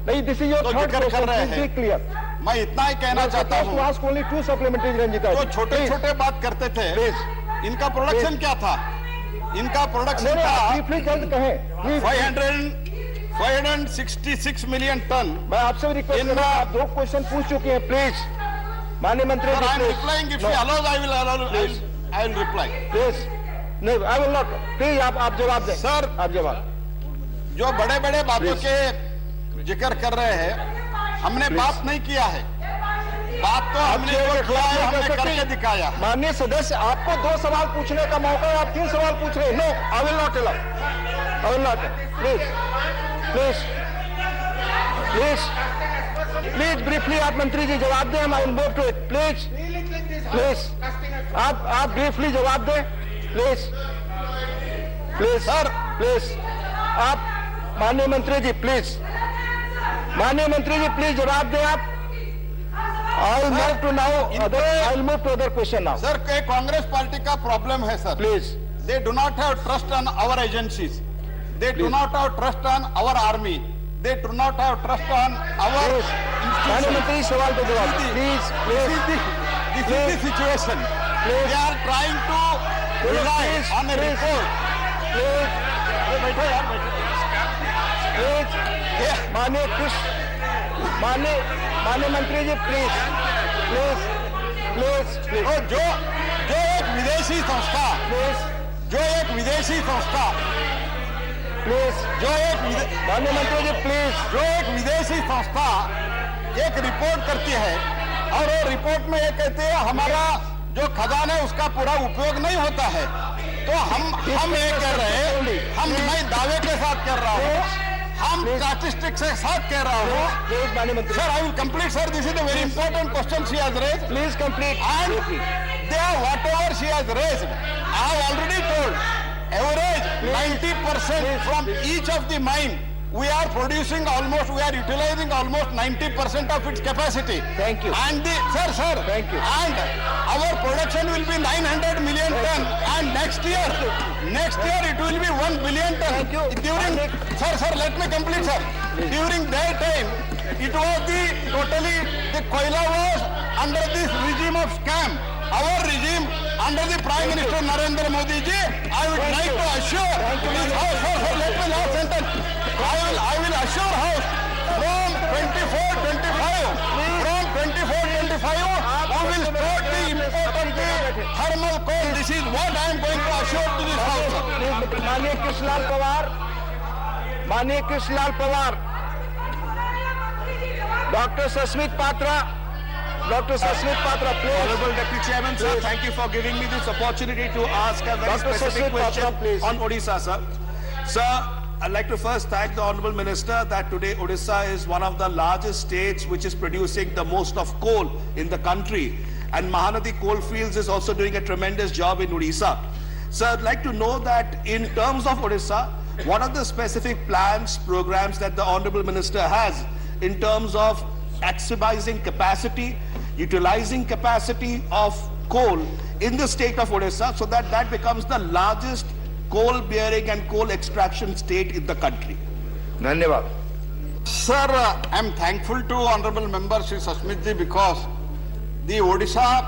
नहीं, this is your third question, please be clear. मैं इतना ही कहना चाहता हूँ, ओनली 2 सप्लीमेंट्री रंजीता जी। जो छोटे छोटे बात करते थे, इनका प्रोडक्शन क्या था? इनका प्रोडक्शन था 566 मिलियन टन। मैं आपसे रिक्वेस्ट कर रहा हूं, आप 2 क्वेश्चन पूछ चुके हैं, प्लीज माननीय मंत्री ji. I am replying, if you allow I will reply. Please नहीं, आई विल नॉट, प्लीज आप जवाब दें सर। आप जवाब, जो बड़े बड़े बातों के जिक्र कर रहे हैं, हमने बात नहीं किया है, बात तो हमने करके दिखाया। माननीय सदस्य, आपको 2 सवाल पूछने का मौका है, आप 3 सवाल पूछ रहे हैं। No, I will not allow, I will not. Please briefly आप मंत्री जी जवाब दें, I will move to it. Please आप ब्रीफली जवाब दें, प्लीज सर, प्लीज आप, माननीय मंत्री जी प्लीज, माननीय मंत्री जी प्लीज जवाब दें आप। I'll move to now. I'll move to other question now. Sir, Congress party का प्रॉब्लम है sir. Please. They do not have trust on our agencies. They do not have trust on our army. They do not have trust on our माननीय मंत्री सवाल पे जवाब। Please. This is the situation. They are trying to rely on a report. माननीय मंत्री ji please. जो एक विदेशी संस्था, माननीय मंत्री जी प्लीज, जो एक विदेशी संस्था एक रिपोर्ट करती है और वो रिपोर्ट में ये कहते हैं हमारा जो खजाना है उसका पूरा उपयोग नहीं होता है, तो हम ये कह रहे हैं, मैं दावे के साथ कर रहा हूँ हम स्टैटिस्टिक्स के साथ कह रहा हूँ. Sir, I will complete, sir. This is a very important question she has raised. Please complete. And there, whatever she has raised, I have already told. Average 90% from each of the mine. We are producing almost, we are utilizing almost 90% of its capacity. Thank you. And sir. Thank you. And our production will be 900 million ton. And next year it will be 1 billion ton. Thank you. Sir, let me complete, sir. During that time, it was the Koila was under this regime of scam. Our regime, under the Prime Minister Narendra Modi ji, I would like to assure this house, sir, let me last sentence. I will assure house from 24-25, we will start the import of the thermal coal. This is what I am going to assure to this house. माननीय Krishnalal Pawar, Dr. Sasmit Patra, please. Honorable Deputy Chairman, sir, thank you for giving me this opportunity to ask a very specific question on Odisha, sir. Sir, I'd like to first thank the Honorable Minister that today Odisha is one of the largest states which is producing the most of coal in the country. And Mahanadi Coalfields is also doing a tremendous job in Odisha. Sir, I'd like to know that in terms of Odisha, what are the specific plans, programs that the Honorable Minister has in terms of maximizing capacity, utilizing capacity of coal in the state of Odisha so that that becomes the largest coal bearing and coal extraction state in the country. धन्यवाद. Sir, I am thankful to Honorable Member Shri Sasmit ji because the Odisha,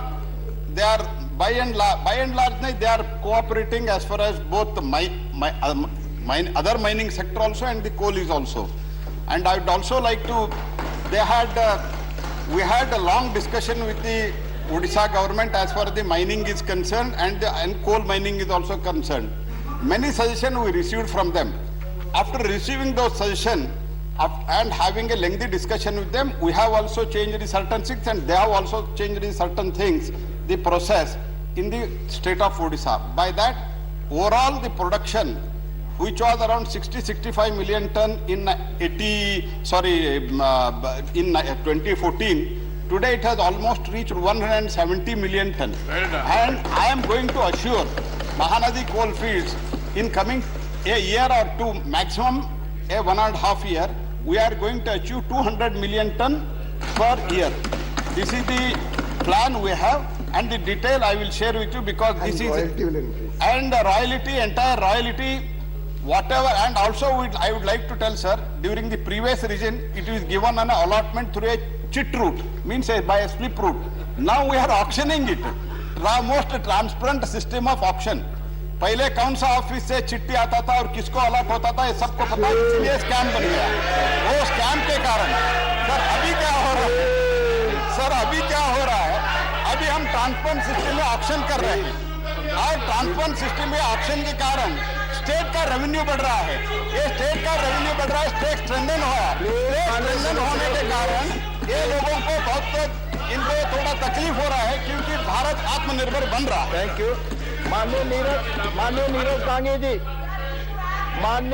they are by and large they are cooperating as far as both the other mining sector also and the coal is also. And I would also like to, we had a long discussion with the Odisha government as far as the mining is concerned and coal mining is also concerned. Many suggestions we received from them. After receiving those suggestions and having a lengthy discussion with them, we have also changed certain things and they have also changed certain things, the process in the state of Odisha. By that, overall the production, which was around 60-65 million ton in 2014, today it has almost reached 170 million ton. And I am going to assure Mahanadi Coalfields in coming a year or two, maximum a 1.5 year, we are going to achieve 200 million ton per year. This is the plan we have, and the detail I will share with you because and this royalty is will increase. And the royalty, entire royalty, whatever, and also I would like to tell sir, during the previous region, it is given an allotment through a chit route, means by a slip route. Now we are auctioning it. Most transparent system of auction. पहले कौन सा office से चिट्ठी आता था और किसको allot होता था ये सबको पता है, इसलिए स्कैम बन गया. वो स्कैम के कारण सर अभी क्या हो रहा है, अभी हम ट्रांसपेरेंट सिस्टम में ऑक्शन कर रहे हैं और ट्रांसपेरेंट सिस्टम में ऑक्शन के कारण स्टेट का रेवेन्यू बढ़ रहा है. ये स्टेट का रेवेन्यू बढ़ रहा है, स्टेट स्ट्रेंथन होने के कारण ये लोगों को इनको थोड़ा तकलीफ हो रहा है क्योंकि भारत आत्मनिर्भर बन रहा है. Thank you. माननीय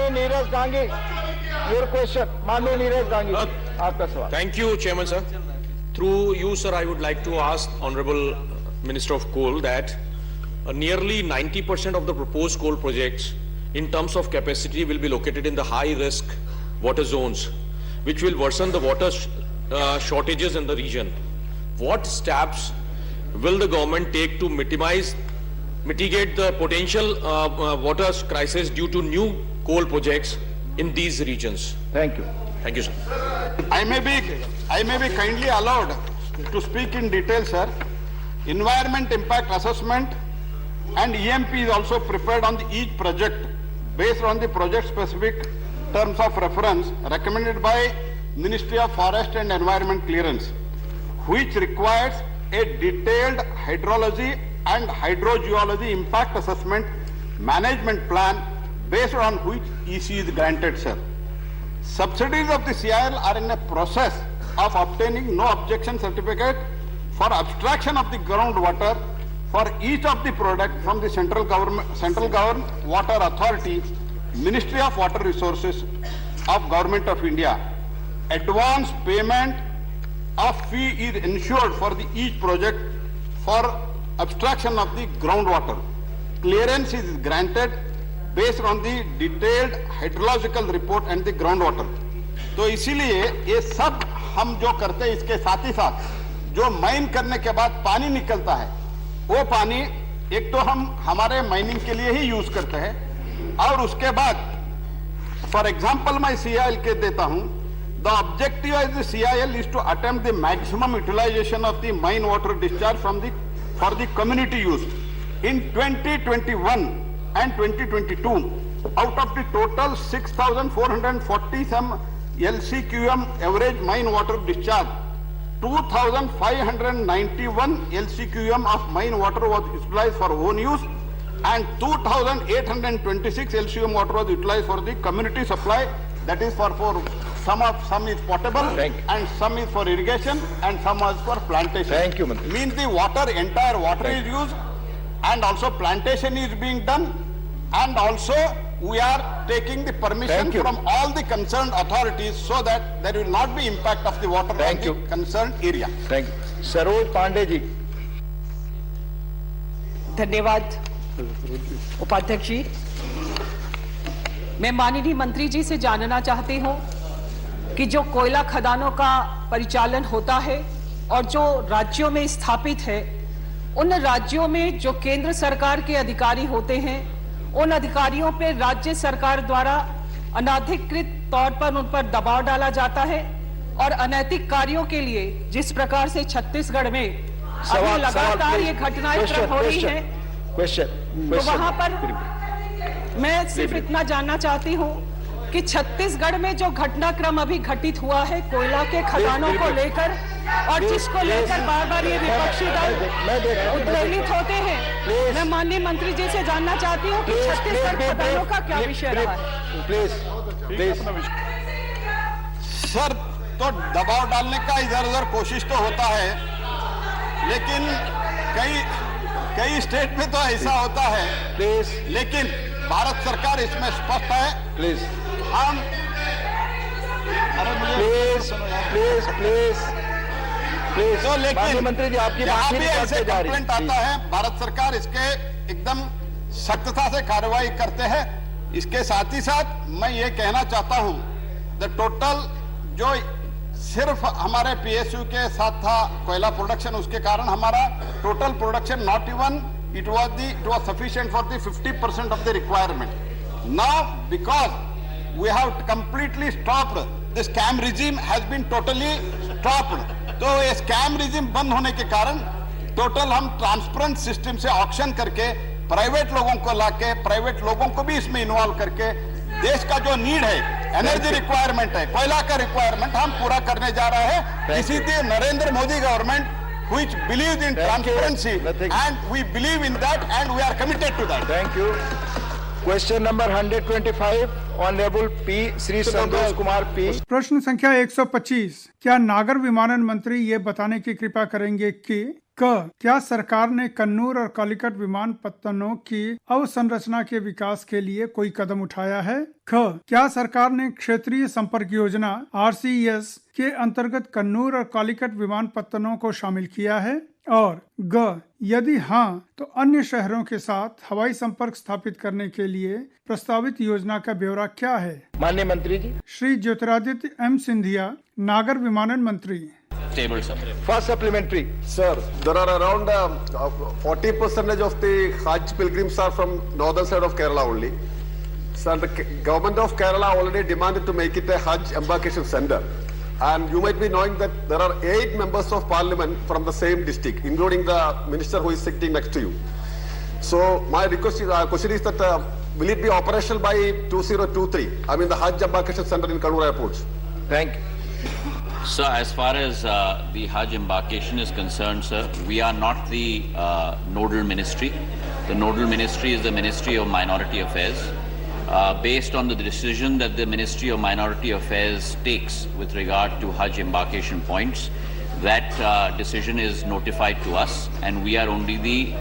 नीरज गांगी, your question. माननीय नीरज गांगी, आपका सवाल. Thank you, Chairman, sir. Through you, sir, I would like to ask Honorable Minister of Coal that nearly 90% of the proposed coal projects in terms of capacity will be located in the high-risk water zones, which will worsen the water shortages in the region. What steps will the government take to mitigate the potential water crisis due to new coal projects in these regions? Thank you. Thank you, sir. I may be kindly allowed to speak in detail, sir. Environment impact assessment and EMP is also prepared on each project based on the project specific terms of reference recommended by Ministry of Forest and Environment Clearance, which requires a detailed hydrology and hydrogeology impact assessment management plan based on which EC is granted, sir. Subsidiaries of the CIL are in a process of obtaining no objection certificate for abstraction of the groundwater for each of the product from the central government water authority, Ministry of Water Resources of Government of India. Advance payment of fee is ensured for each project for abstraction of the groundwater. Clearance is granted based on the detailed hydrological report and the groundwater. तो इसीलिए ये सब हम जो करते हैं, इसके साथ ही साथ जो माइन करने के बाद पानी निकलता है, वो पानी एक तो हम हमारे माइनिंग के लिए ही यूज करते हैं, और उसके बाद फॉर एग्जांपल मैं CIL के देता हूं, the objective of the CIL is to attempt the maximum utilisation of the mine water discharge from the for the community use. In 2021 and 2022, out of the total 6,440 some LCQM average mine water discharge, 2,591 LCQM of mine water was utilized for own use, and 2,826 LCQM water was utilized for the community supply. That is for some is potable and some is for irrigation and some is for plantation. Thank you, Mantri. Means the entire water is used, and also plantation is being done, and also we are taking the permission from all the concerned authorities so that there will not be impact of the water on the concerned area. Thank you. Saroj Pandey ji. धन्यवाद उपाध्यक्ष जी. मैं माननीय मंत्री जी से जानना चाहती हूं कि जो कोयला खदानों का परिचालन होता है और जो राज्यों में स्थापित है, उन राज्यों में जो केंद्र सरकार के अधिकारी होते हैं, उन अधिकारियों पे राज्य सरकार द्वारा अनाधिकृत तौर पर उन पर दबाव डाला जाता है, और अनैतिक कार्यों के लिए जिस प्रकार से छत्तीसगढ़ में अभी लगातार ये घटनाएं हो रही हैं, तो वहां पर मैं सिर्फ इतना जानना चाहती हूं कि छत्तीसगढ़ में जो घटनाक्रम अभी घटित हुआ है कोयला के खदानों को लेकर, और जिसको लेकर बार बार ये विपक्षी दल उत्प्रेरित होते हैं, मैं माननीय मंत्री जी से जानना चाहती हूँ कि छत्तीसगढ़ खदानों का क्या विषय रहा है. सर, तो दबाव डालने का इधर उधर कोशिश तो होता है, लेकिन कई स्टेट में तो ऐसा होता है. लेकिन भारत सरकार इसमें स्पष्ट है. हम प्लीज तो लेकिन मंत्री जी आपकी बात भी ऐसे कंप्लेंट आता है, भारत सरकार इसके एकदम सख्तता से कार्रवाई करते हैं. इसके साथ ही साथ मैं ये कहना चाहता हूं, द टोटल जो सिर्फ हमारे PSU के साथ था कोयला प्रोडक्शन, उसके कारण हमारा total production not even it was sufficient for the 50% of the requirement. Now, because we have completely stopped, the scam regime has been totally stopped. तो ये scam regime बंद होने के कारण टोटल हम ट्रांसपेरेंट सिस्टम से ऑक्शन करके private लोगों को लाके, प्राइवेट लोगों को भी इसमें इन्वॉल्व करके देश का जो नीड है, एनर्जी रिक्वायरमेंट है, कोयला का रिक्वायरमेंट हम पूरा करने जा रहे हैं. इसीलिए Narendra Modi government which believes in transparency, and we believe in that, and we are committed to that. Thank you. Question number 125, Honorable P. Shri Santosh Kumar P. प्रश्न संख्या 125. क्या नागर विमानन मंत्री ये बताने की कृपा करेंगे कि क्या सरकार ने कन्नूर और कालीकट विमानपत्तनों की अवसंरचना के विकास के लिए कोई कदम उठाया है? क्या सरकार ने क्षेत्रीय संपर्क योजना RCES के अंतर्गत कन्नूर और कालीकट विमानपत्तनों को शामिल किया है? और यदि हाँ, तो अन्य शहरों के साथ हवाई संपर्क स्थापित करने के लिए प्रस्तावित योजना का ब्यौरा क्या है? माननीय मंत्री जी. श्री ज्योतिरादित्य M. सिंधिया, नागर विमानन मंत्री. Table, sir. First supplementary. Sir, there are around 40% of the Hajj pilgrims are from northern side of Kerala only. So the government of Kerala already demanded to make it a Hajj embarkation center. And you might be knowing that there are 8 members of parliament from the same district, including the minister who is sitting next to you. So my question is that will it be operational by 2023? I mean the Hajj embarkation center in Kannur airports. Thank you. Sir, as far as the Hajj embarkation is concerned, sir, we are not the nodal ministry. The nodal ministry is the Ministry of Minority Affairs. Based on the decision that the Ministry of Minority Affairs takes with regard to Hajj embarkation points, that decision is notified to us, and we are only the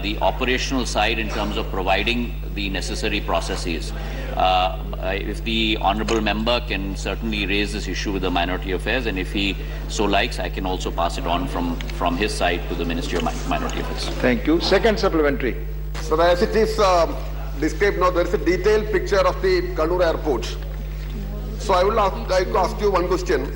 the operational side in terms of providing the necessary processes. If the honourable member can certainly raise this issue with the Minority Affairs, and if he so likes, I can also pass it on from his side to the Ministry of Minority Affairs. Thank you. Second supplementary. So as it is described now, there is a detailed picture of the Kannur airport. So I would like to ask you one question.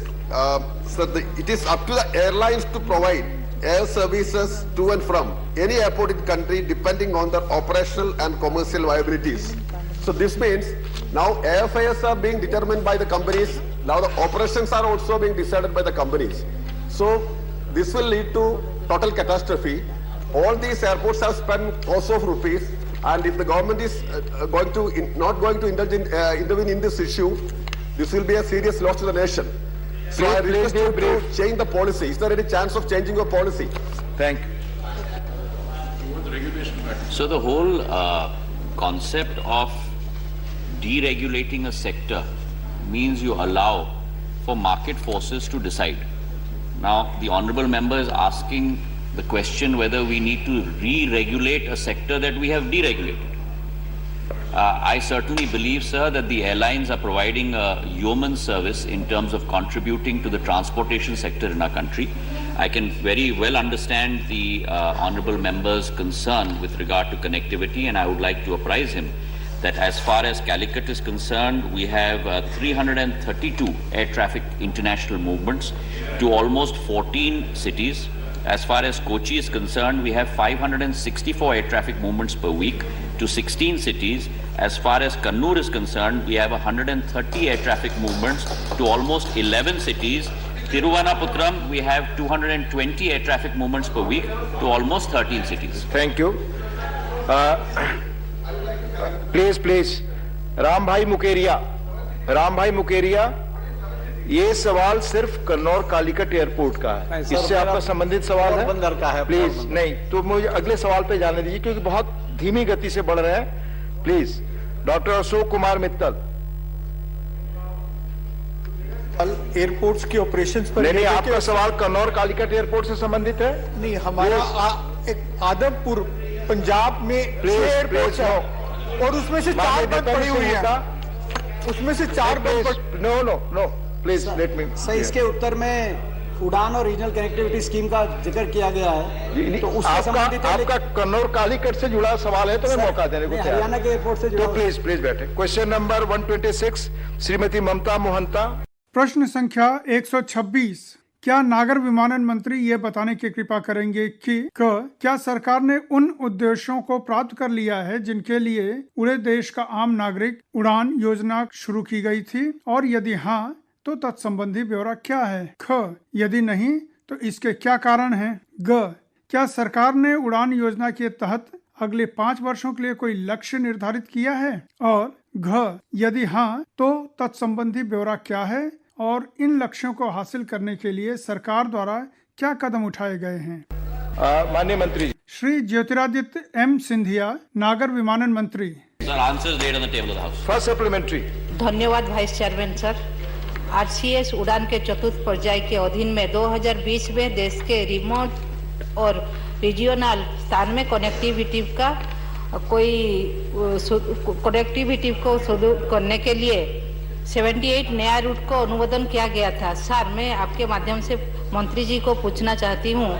It is up to the airlines to provide air services to and from any airport in the country depending on their operational and commercial viabilities. So this means now airfares are being determined by the companies. Now the operations are also being decided by the companies. So this will lead to total catastrophe. All these airports have spent crores of rupees, and if the government is not going to intervene in this issue, this will be a serious loss to the nation. So I request you to change the policy. Is there any chance of changing your policy? Thank you. So the whole concept of deregulating a sector means you allow for market forces to decide. Now, the honourable member is asking the question whether we need to re-regulate a sector that we have deregulated. I certainly believe, sir, that the airlines are providing a yeoman service in terms of contributing to the transportation sector in our country. I can very well understand the honourable member's concern with regard to connectivity, and I would like to apprise him that as far as Calicut is concerned, we have 332 air traffic international movements to almost 14 cities. As far as Kochi is concerned, we have 564 air traffic movements per week to 16 cities. As far as Kannur is concerned, we have 130 air traffic movements to almost 11 cities. Thiruvananthapuram, we have 220 air traffic movements per week to almost 13 cities. Thank you. Please. Ram भाई मुकेरिया, ये सवाल सिर्फ कन्नौर Calicut airport का है, इससे आपका संबंधित सवाल है? बंदर का है। प्लीज नहीं, तो मुझे अगले सवाल पे जाने दीजिए क्योंकि बहुत धीमी गति से बढ़ रहे हैं। Please, doctor Ashok Kumar Mittal. Airports के ऑपरेशंस पर नहीं, आपका सवाल कन्नौर कालीकट एयरपोर्ट से संबंधित है? नहीं, हमारा एक आदमपुर पंजाब में एयरपोर्ट है और उसमें से 4 बंद पड़ी हुई है। उसमें से 4 बंद। No please let me. Sir, इसके उत्तर में उड़ान और रीजनल कनेक्टिविटी स्कीम का जिक्र किया गया है, तो उससे संबंधित आपका कन्नौर कालीकट से जुड़ा सवाल है तो मैं मौका देने को तैयार। हरियाणा के एयरपोर्ट से जुड़ा। तो प्लीज बैठे। क्वेश्चन नंबर 126, श्रीमती ममता मोहंता। प्रश्न संख्या 126। क्या नागर विमानन मंत्री ये बताने की कृपा करेंगे कि क्या सरकार ने उन उद्देश्यों को प्राप्त कर लिया है जिनके लिए पूरे देश का आम नागरिक उड़ान योजना शुरू की गई थी, और यदि हाँ तो तत्संबंधी ब्यौरा क्या है? ख, यदि नहीं तो इसके क्या कारण हैं? ग, क्या सरकार ने उड़ान योजना के तहत अगले 5 वर्षों के लिए कोई लक्ष्य निर्धारित किया है? और घ, यदि हाँ तो तत्संबंधी ब्यौरा क्या है और इन लक्ष्यों को हासिल करने के लिए सरकार द्वारा क्या कदम उठाए गए हैं? माननीय मंत्री जी। श्री ज्योतिरादित्य एम सिंधिया, नागर विमानन मंत्री। First supplementary. धन्यवाद वाइस चेयरमैन सर। आरसीएस उड़ान के चतुर्थ पर्याय के अधीन में 2020 में देश के रिमोट और रीजियोनल स्थान में कनेक्टिविटी को शुरू करने के लिए 78 नया रूट को अनुमोदन किया गया था। सर, मैं आपके माध्यम से मंत्री जी को पूछना चाहती हूँ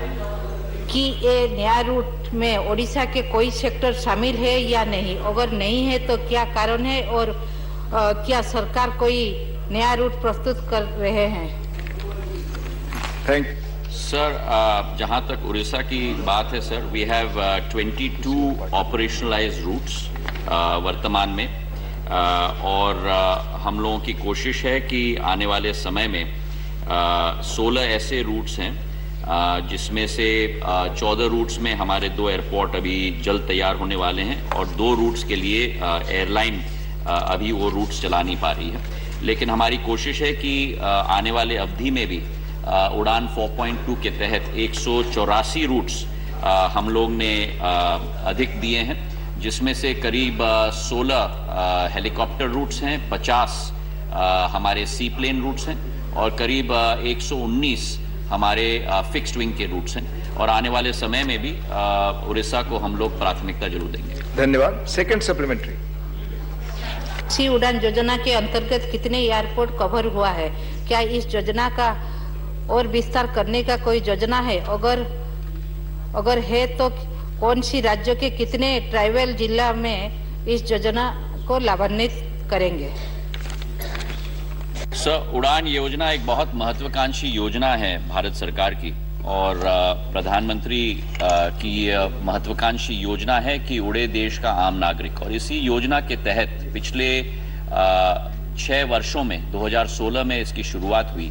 कि ये नया रूट में ओडिशा के कोई सेक्टर शामिल है या नहीं? अगर नहीं है तो क्या कारण है, और क्या सरकार कोई नया रूट प्रस्तुत कर रहे हैं? थैंक सर, जहाँ तक उड़ीसा की बात है sir, we have 22 operationalised routes वर्तमान में, और हम लोगों की कोशिश है कि आने वाले समय में 16 ऐसे रूट्स हैं जिसमें से 14 रूट्स में हमारे 2 एयरपोर्ट अभी जल्द तैयार होने वाले हैं, और 2 रूट्स के लिए एयरलाइन अभी वो रूट्स चला नहीं पा रही है। लेकिन हमारी कोशिश है कि आने वाले अवधि में भी उड़ान 4.2 के तहत 184 रूट्स हम लोग ने अधिक दिए हैं, जिसमें से करीब 16 हेलीकॉप्टर रूट्स हैं, 50 हमारे सी प्लेन रूट्स हैं और करीब 119 हमारे फिक्स्ड विंग के रूट्स हैं। और आने वाले समय में भी उड़ीसा को हम लोग प्राथमिकता जरूर देंगे। धन्यवाद। Second supplementary. सी उड़ान योजना के अंतर्गत कितने एयरपोर्ट कवर हुआ है? क्या इस योजना का और विस्तार करने का कोई योजना है? अगर है तो कौन सी राज्यों के कितने ट्राइबल जिला में इस योजना को लाभान्वित करेंगे? सर, उड़ान योजना एक बहुत महत्वाकांक्षी योजना है भारत सरकार की और प्रधानमंत्री की महत्वाकांक्षी योजना है कि उड़े देश का आम नागरिक। और इसी योजना के तहत पिछले 6 वर्षों में 2016 में इसकी शुरुआत हुई।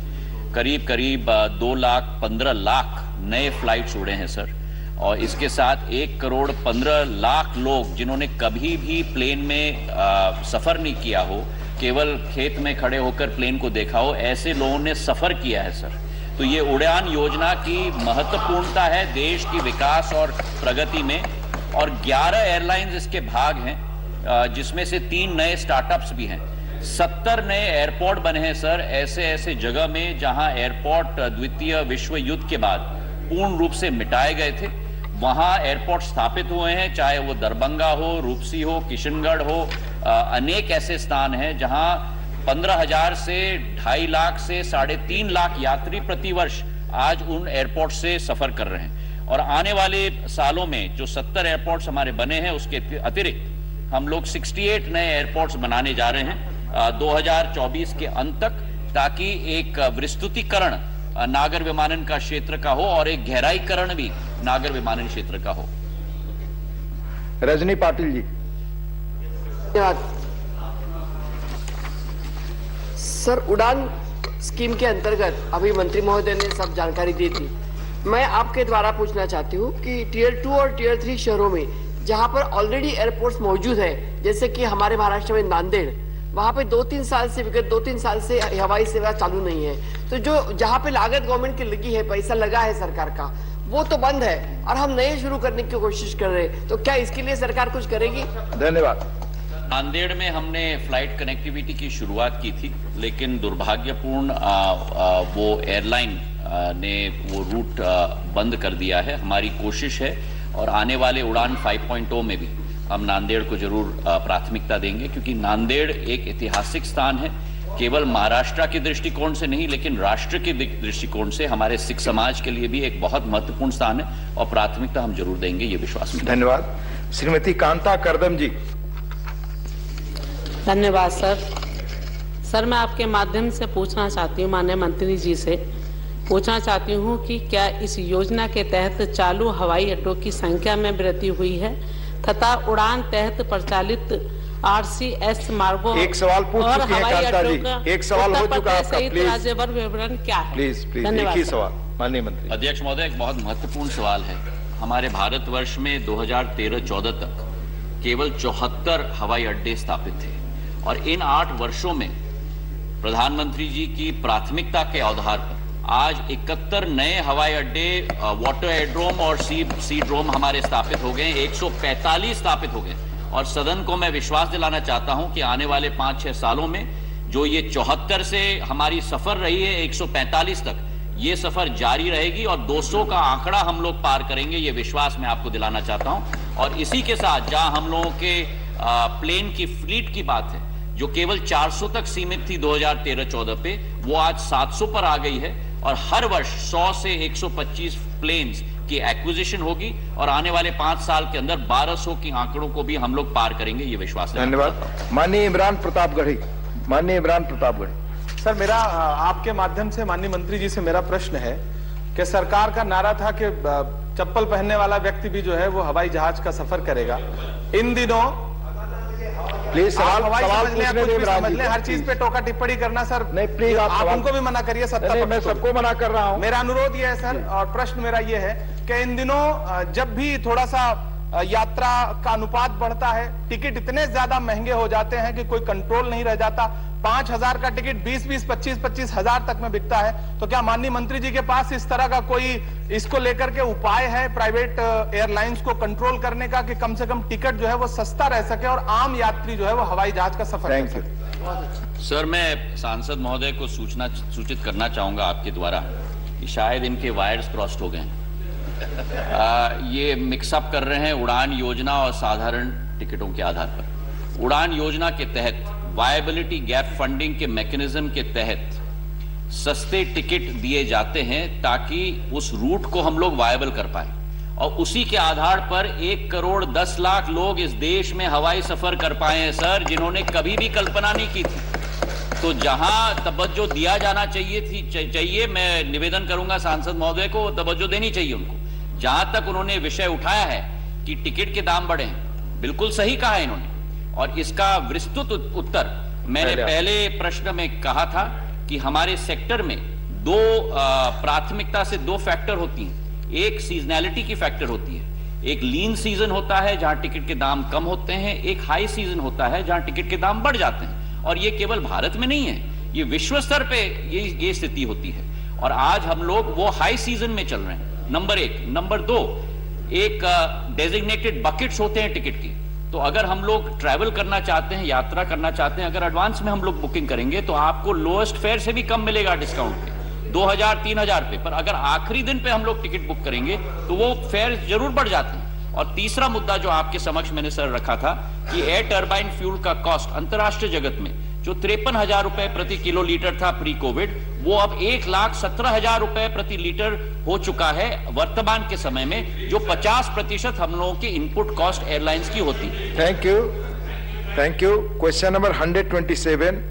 करीब 2,15,00,000 नए फ्लाइट्स उड़े हैं सर। और इसके साथ 1,15,00,000 लोग जिन्होंने कभी भी प्लेन में सफर नहीं किया हो, केवल खेत में खड़े होकर प्लेन को देखा हो, ऐसे लोगों ने सफर किया है सर। तो ये उड़ान योजना की महत्वपूर्णता है देश की विकास और प्रगति में। और 11 एयरलाइंस इसके भाग हैं, जिसमें से 3 नए स्टार्टअप्स भी हैं। 70 नए एयरपोर्ट बने हैं सर, ऐसे जगह में जहां एयरपोर्ट द्वितीय विश्व युद्ध के बाद पूर्ण रूप से मिटाए गए थे, वहां एयरपोर्ट स्थापित हुए हैं। चाहे वो दरभंगा हो, रूपसी हो, किशनगढ़ हो, अनेक ऐसे स्थान हैं जहां 15,000 से 2.5 लाख से 3.5 लाख यात्री प्रति वर्ष आज उन एयरपोर्ट से सफर कर रहे हैं। और आने वाले सालों में जो 70 एयरपोर्ट्स हमारे बने हैं, उसके अतिरिक्त हम लोग 68 नए एयरपोर्ट्स बनाने जा रहे हैं 2024 के अंत तक, ताकि एक विस्तृतीकरण नागर विमानन का क्षेत्र का हो और एक गहराईकरण भी नागर विमानन क्षेत्र का हो। रजनी पाटिल जी। सर, उड़ान स्कीम के अंतर्गत अभी मंत्री महोदय ने सब जानकारी दी थी। मैं आपके द्वारा पूछना चाहती हूँ कि टियर 2 और टियर 3 शहरों में जहाँ पर ऑलरेडी एयरपोर्ट्स मौजूद है, जैसे कि हमारे महाराष्ट्र में नांदेड़, वहां पे 2-3 साल से हवाई सेवा चालू नहीं है। तो जो जहाँ पे लागत गवर्नमेंट की लगी है, पैसा लगा है सरकार का, वो तो बंद है और हम नए शुरू करने की कोशिश कर रहे हैं। तो क्या इसके लिए सरकार कुछ करेगी? धन्यवाद। नांदेड़ में हमने फ्लाइट कनेक्टिविटी की शुरुआत की थी, लेकिन दुर्भाग्यपूर्ण वो एयरलाइन ने वो रूट बंद कर दिया है। हमारी कोशिश है और आने वाले उड़ान 5.0 में भी हम नांदेड़ को जरूर प्राथमिकता देंगे, क्योंकि नांदेड़ एक ऐतिहासिक स्थान है, केवल महाराष्ट्र के दृष्टिकोण से नहीं लेकिन राष्ट्र के दृष्टिकोण से हमारे सिख समाज के लिए भी एक बहुत महत्वपूर्ण स्थान है और प्राथमिकता हम जरूर देंगे, ये विश्वास में। धन्यवाद। श्रीमती कांता करदम जी। धन्यवाद सर, मैं आपके माध्यम से पूछना चाहती हूँ, माननीय मंत्री जी से पूछना चाहती हूँ कि क्या इस योजना के तहत चालू हवाई अड्डों की संख्या में वृद्धि हुई है तथा उड़ान तहत प्रचालित RCS मार्गों एक सवाल पूछ और चुकी हैं हवाई कांता अड्डों जी, का एक सवाल हो चुका आपका, सहित प्लीज राज्यभर विवरण क्या है? प्लीज धन्यवाद एक ही सर। सवाल। माननीय मंत्री। अध्यक्ष महोदय, एक बहुत महत्वपूर्ण सवाल है। हमारे भारतवर्ष में 2013-14 तक केवल 74 हवाई अड्डे स्थापित थे और इन 8 वर्षों में प्रधानमंत्री जी की प्राथमिकता के आधार पर आज 71 नए हवाई अड्डे, वाटर एयरड्रोम और सी ड्रोम हमारे स्थापित हो गए, 145 स्थापित हो गए। और सदन को मैं विश्वास दिलाना चाहता हूं कि आने वाले 5-6 सालों में जो ये 74 से हमारी सफर रही है 145 तक, ये सफर जारी रहेगी और 200 का आंकड़ा हम लोग पार करेंगे, ये विश्वास मैं आपको दिलाना चाहता हूं। और इसी के साथ जहां हम लोगों के प्लेन की फ्लीट की बात है, जो केवल 400 तक सीमित थी 2013-14 पे, वो आज 700 पर आ गई है और हर वर्ष 100 से 125 प्लेन्स की एक्विजिशन होगी और आने वाले 5 साल के अंदर 1200 के आंकड़ों को भी हम लोग पार करेंगे, ये विश्वास है। धन्यवाद। माननीय इमरान प्रतापगढ़ी। माननीय इमरान प्रतापगढ़ी। सर, मेरा आपके माध्यम से माननीय मंत्री जी से मेरा प्रश्न है कि सरकार का नारा था कि चप्पल पहनने वाला व्यक्ति भी जो है वो हवाई जहाज का सफर करेगा। इन दिनों प्लीज सवाल समझ लें, हर चीज पे टोका टिप्पणी करना सर नहीं, प्लीज आप उनको भी मना करिए। सत्ता मैं सबको मना कर रहा हूं। मेरा अनुरोध यह है सर, और प्रश्न मेरा यह है कि इन दिनों जब भी थोड़ा सा यात्रा का अनुपात बढ़ता है, टिकट इतने ज्यादा महंगे हो जाते हैं कि कोई कंट्रोल नहीं रह जाता। 5,000 का टिकट 20-20, 25-25 हजार तक में बिकता है। तो क्या माननीय मंत्री जी के पास इस तरह का कोई इसको लेकर के उपाय है प्राइवेट एयरलाइंस को कंट्रोल करने का, कि कम से कम टिकट जो है वो सस्ता रह सके और आम यात्री जो है वो हवाई जहाज का सफर कर सके? सर, मैं सांसद महोदय को सूचित करना चाहूंगा आपके द्वारा कि शायद इनके वायर्स क्रॉस्ड हो गए हैं। ये मिक्सअप कर रहे हैं उड़ान योजना और साधारण टिकटों के आधार पर। उड़ान योजना के तहत वायबिलिटी गैप फंडिंग के मैकेनिज्म के तहत सस्ते टिकट दिए जाते हैं ताकि उस रूट को हम लोग वायबल कर पाए, और उसी के आधार पर 1 करोड़ 10 लाख लोग इस देश में हवाई सफर कर पाए हैं सर, जिन्होंने कभी भी कल्पना नहीं की थी। तो जहां तवज्जो दिया जाना चाहिए मैं निवेदन करूंगा सांसद महोदय को, तवज्जो देनी चाहिए उनको। जहां तक उन्होंने विषय उठाया है कि टिकट के दाम बढ़े हैं, बिल्कुल सही कहा है इन्होंने, और इसका विस्तृत उत्तर मैंने पहले प्रश्न में कहा था कि हमारे सेक्टर में प्राथमिकता से 2 फैक्टर होती हैं। एक सीजनैलिटी की फैक्टर होती है, एक लीन सीजन होता है जहां टिकट के दाम कम होते हैं, एक हाई सीजन होता है जहां टिकट के दाम बढ़ जाते हैं। और ये केवल भारत में नहीं है, ये विश्व स्तर पे ये स्थिति होती है, और आज हम लोग वो हाई सीजन में चल रहे हैं, नंबर 1। नंबर 2, एक डेजिग्नेटेड बकेट्स होते हैं टिकट की। तो अगर हम लोग ट्रैवल करना चाहते हैं, यात्रा करना चाहते हैं, अगर एडवांस में हम लोग बुकिंग करेंगे तो आपको लोएस्ट फेयर से भी कम मिलेगा डिस्काउंट पे, 2000-3000 पे। पर अगर आखिरी दिन पे हम लोग टिकट बुक करेंगे तो वो फेयर जरूर बढ़ जाते हैं। और तीसरा मुद्दा जो आपके समक्ष मैंने सर रखा था कि एयर टर्बाइन फ्यूल का कॉस्ट अंतर्राष्ट्रीय जगत में जो 53,000 रुपए प्रति किलो लीटर था प्री कोविड, वो अब 1,17,000 रुपए प्रति लीटर हो चुका है वर्तमान के समय में, जो 50% हम लोगों की इनपुट कॉस्ट एयरलाइंस की होती है। Thank you. Question number 127,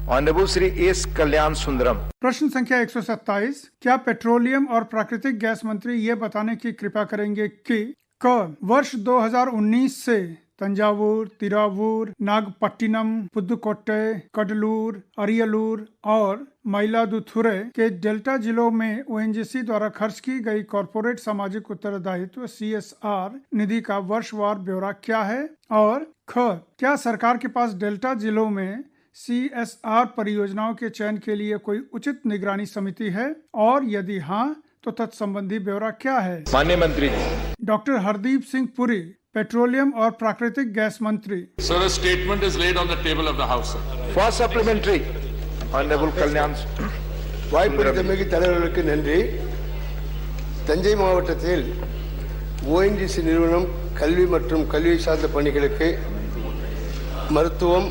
honourable Shri S Kalyan Sundaram. प्रश्न संख्या 127, क्या पेट्रोलियम और प्राकृतिक गैस मंत्री ये बताने की कृपा करेंगे कि वर्ष 2019 से तंजावुर, तिरावूर, नागपट्टिनम, पुदुकोट्टई, कडलूर, अरियलूर और मयिलादुथुरै के डेल्टा जिलों में ओएनजीसी द्वारा खर्च की गई कॉरपोरेट सामाजिक उत्तरदायित्व CSR निधि का वर्षवार ब्यौरा क्या है? और क्या सरकार के पास डेल्टा जिलों में CSR परियोजनाओं के चयन के लिए कोई उचित निगरानी समिति है, और यदि हाँ तो तत्संबंधी ब्यौरा क्या है? माननीय मंत्री जी। डॉक्टर हरदीप सिंह पुरी, पेट्रोलियम और प्राकृतिक गैस मंत्री। Sir, a statement is laid on the table of the House, sir. First supplementary, Honorable Kalyan. வாய்ப்பளித்தமைக்கு தலைவர்களுக்கு நன்றி. தஞ்சை மாவட்டத்தில் ONGC நிறுவனம் கல்வி மற்றும் கல்வி சார்ந்த பணிகளுக்கு மருத்துவம்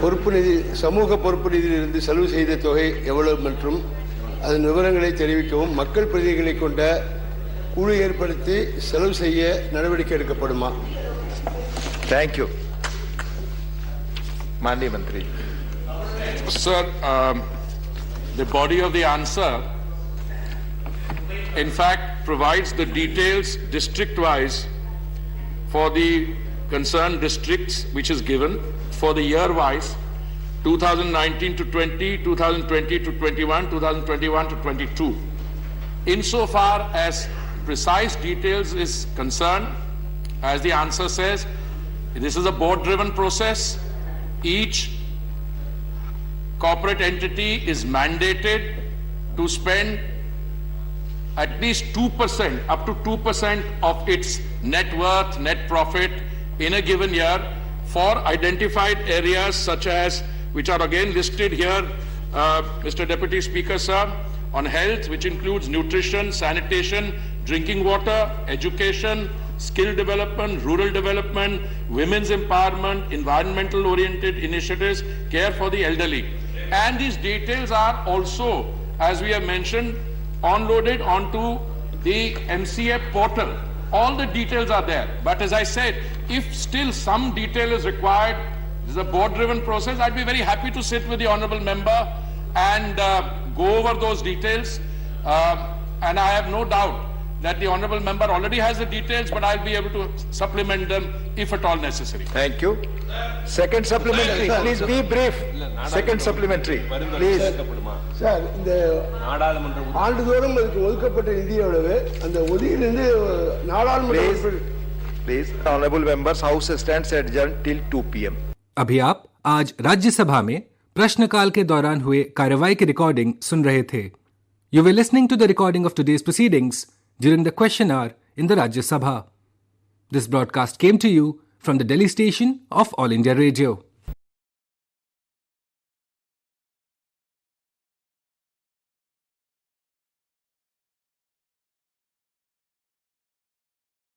பொறுப்பு நிதி, சமூக பொறுப்பு நிதியிலிருந்து செலவு செய்த தொகை எவ்வளவு மற்றும் அதன் விவரங்களை தெரிவிக்கவும் மக்கள் பிரதிநிதிகளை கொண்ட குழு ஏற்படுத்தி செலவு செய்ய நடவடிக்கை எடுக்கப்படுமா? Thank you. माननीय मंत्री। Sir, the body of the answer in fact provides the details district wise for the concerned districts, which is given for the year wise 2019 to 20, 2020 to 21, 2021 to 22. Insofar as precise details is concerned, as the answer says, this is a board-driven process. Each corporate entity is mandated to spend at least 2%, up to 2% of its net worth, net profit in a given year for identified areas such as, which are again listed here, Mr. Deputy Speaker, sir, on health, which includes nutrition, sanitation, drinking water, education, skill development, rural development, women's empowerment, environmental oriented initiatives, care for the elderly. And these details are also, as we have mentioned, onloaded onto the MCA portal. All the details are there. But as I said, if still some detail is required, this is a board-driven process. I'd be very happy to sit with the honourable member and go over those details. And I have no doubt that the honourable member already has the details, but I'll be able to supplement them if at all necessary. Thank you. Second supplementary, please be brief. Second supplementary, please. Sir, இந்த ஆண்டுதோறும் அதுக்கு ஒதுக்கப்பட்ட நிதி எவ்வளவு? அந்த ஒதுக்கிலிருந்து நாடாளுமன்ற Please, honourable members, House stands adjourned till 2 p.m. अभी आप आज राज्यसभा में प्रश्नकाल के दौरान हुए कार्यवाही की रिकॉर्डिंग सुन रहे थे। You were listening to the recording of today's proceedings during the question hour in the Rajya Sabha. This broadcast came to you from the Delhi station of All India Radio.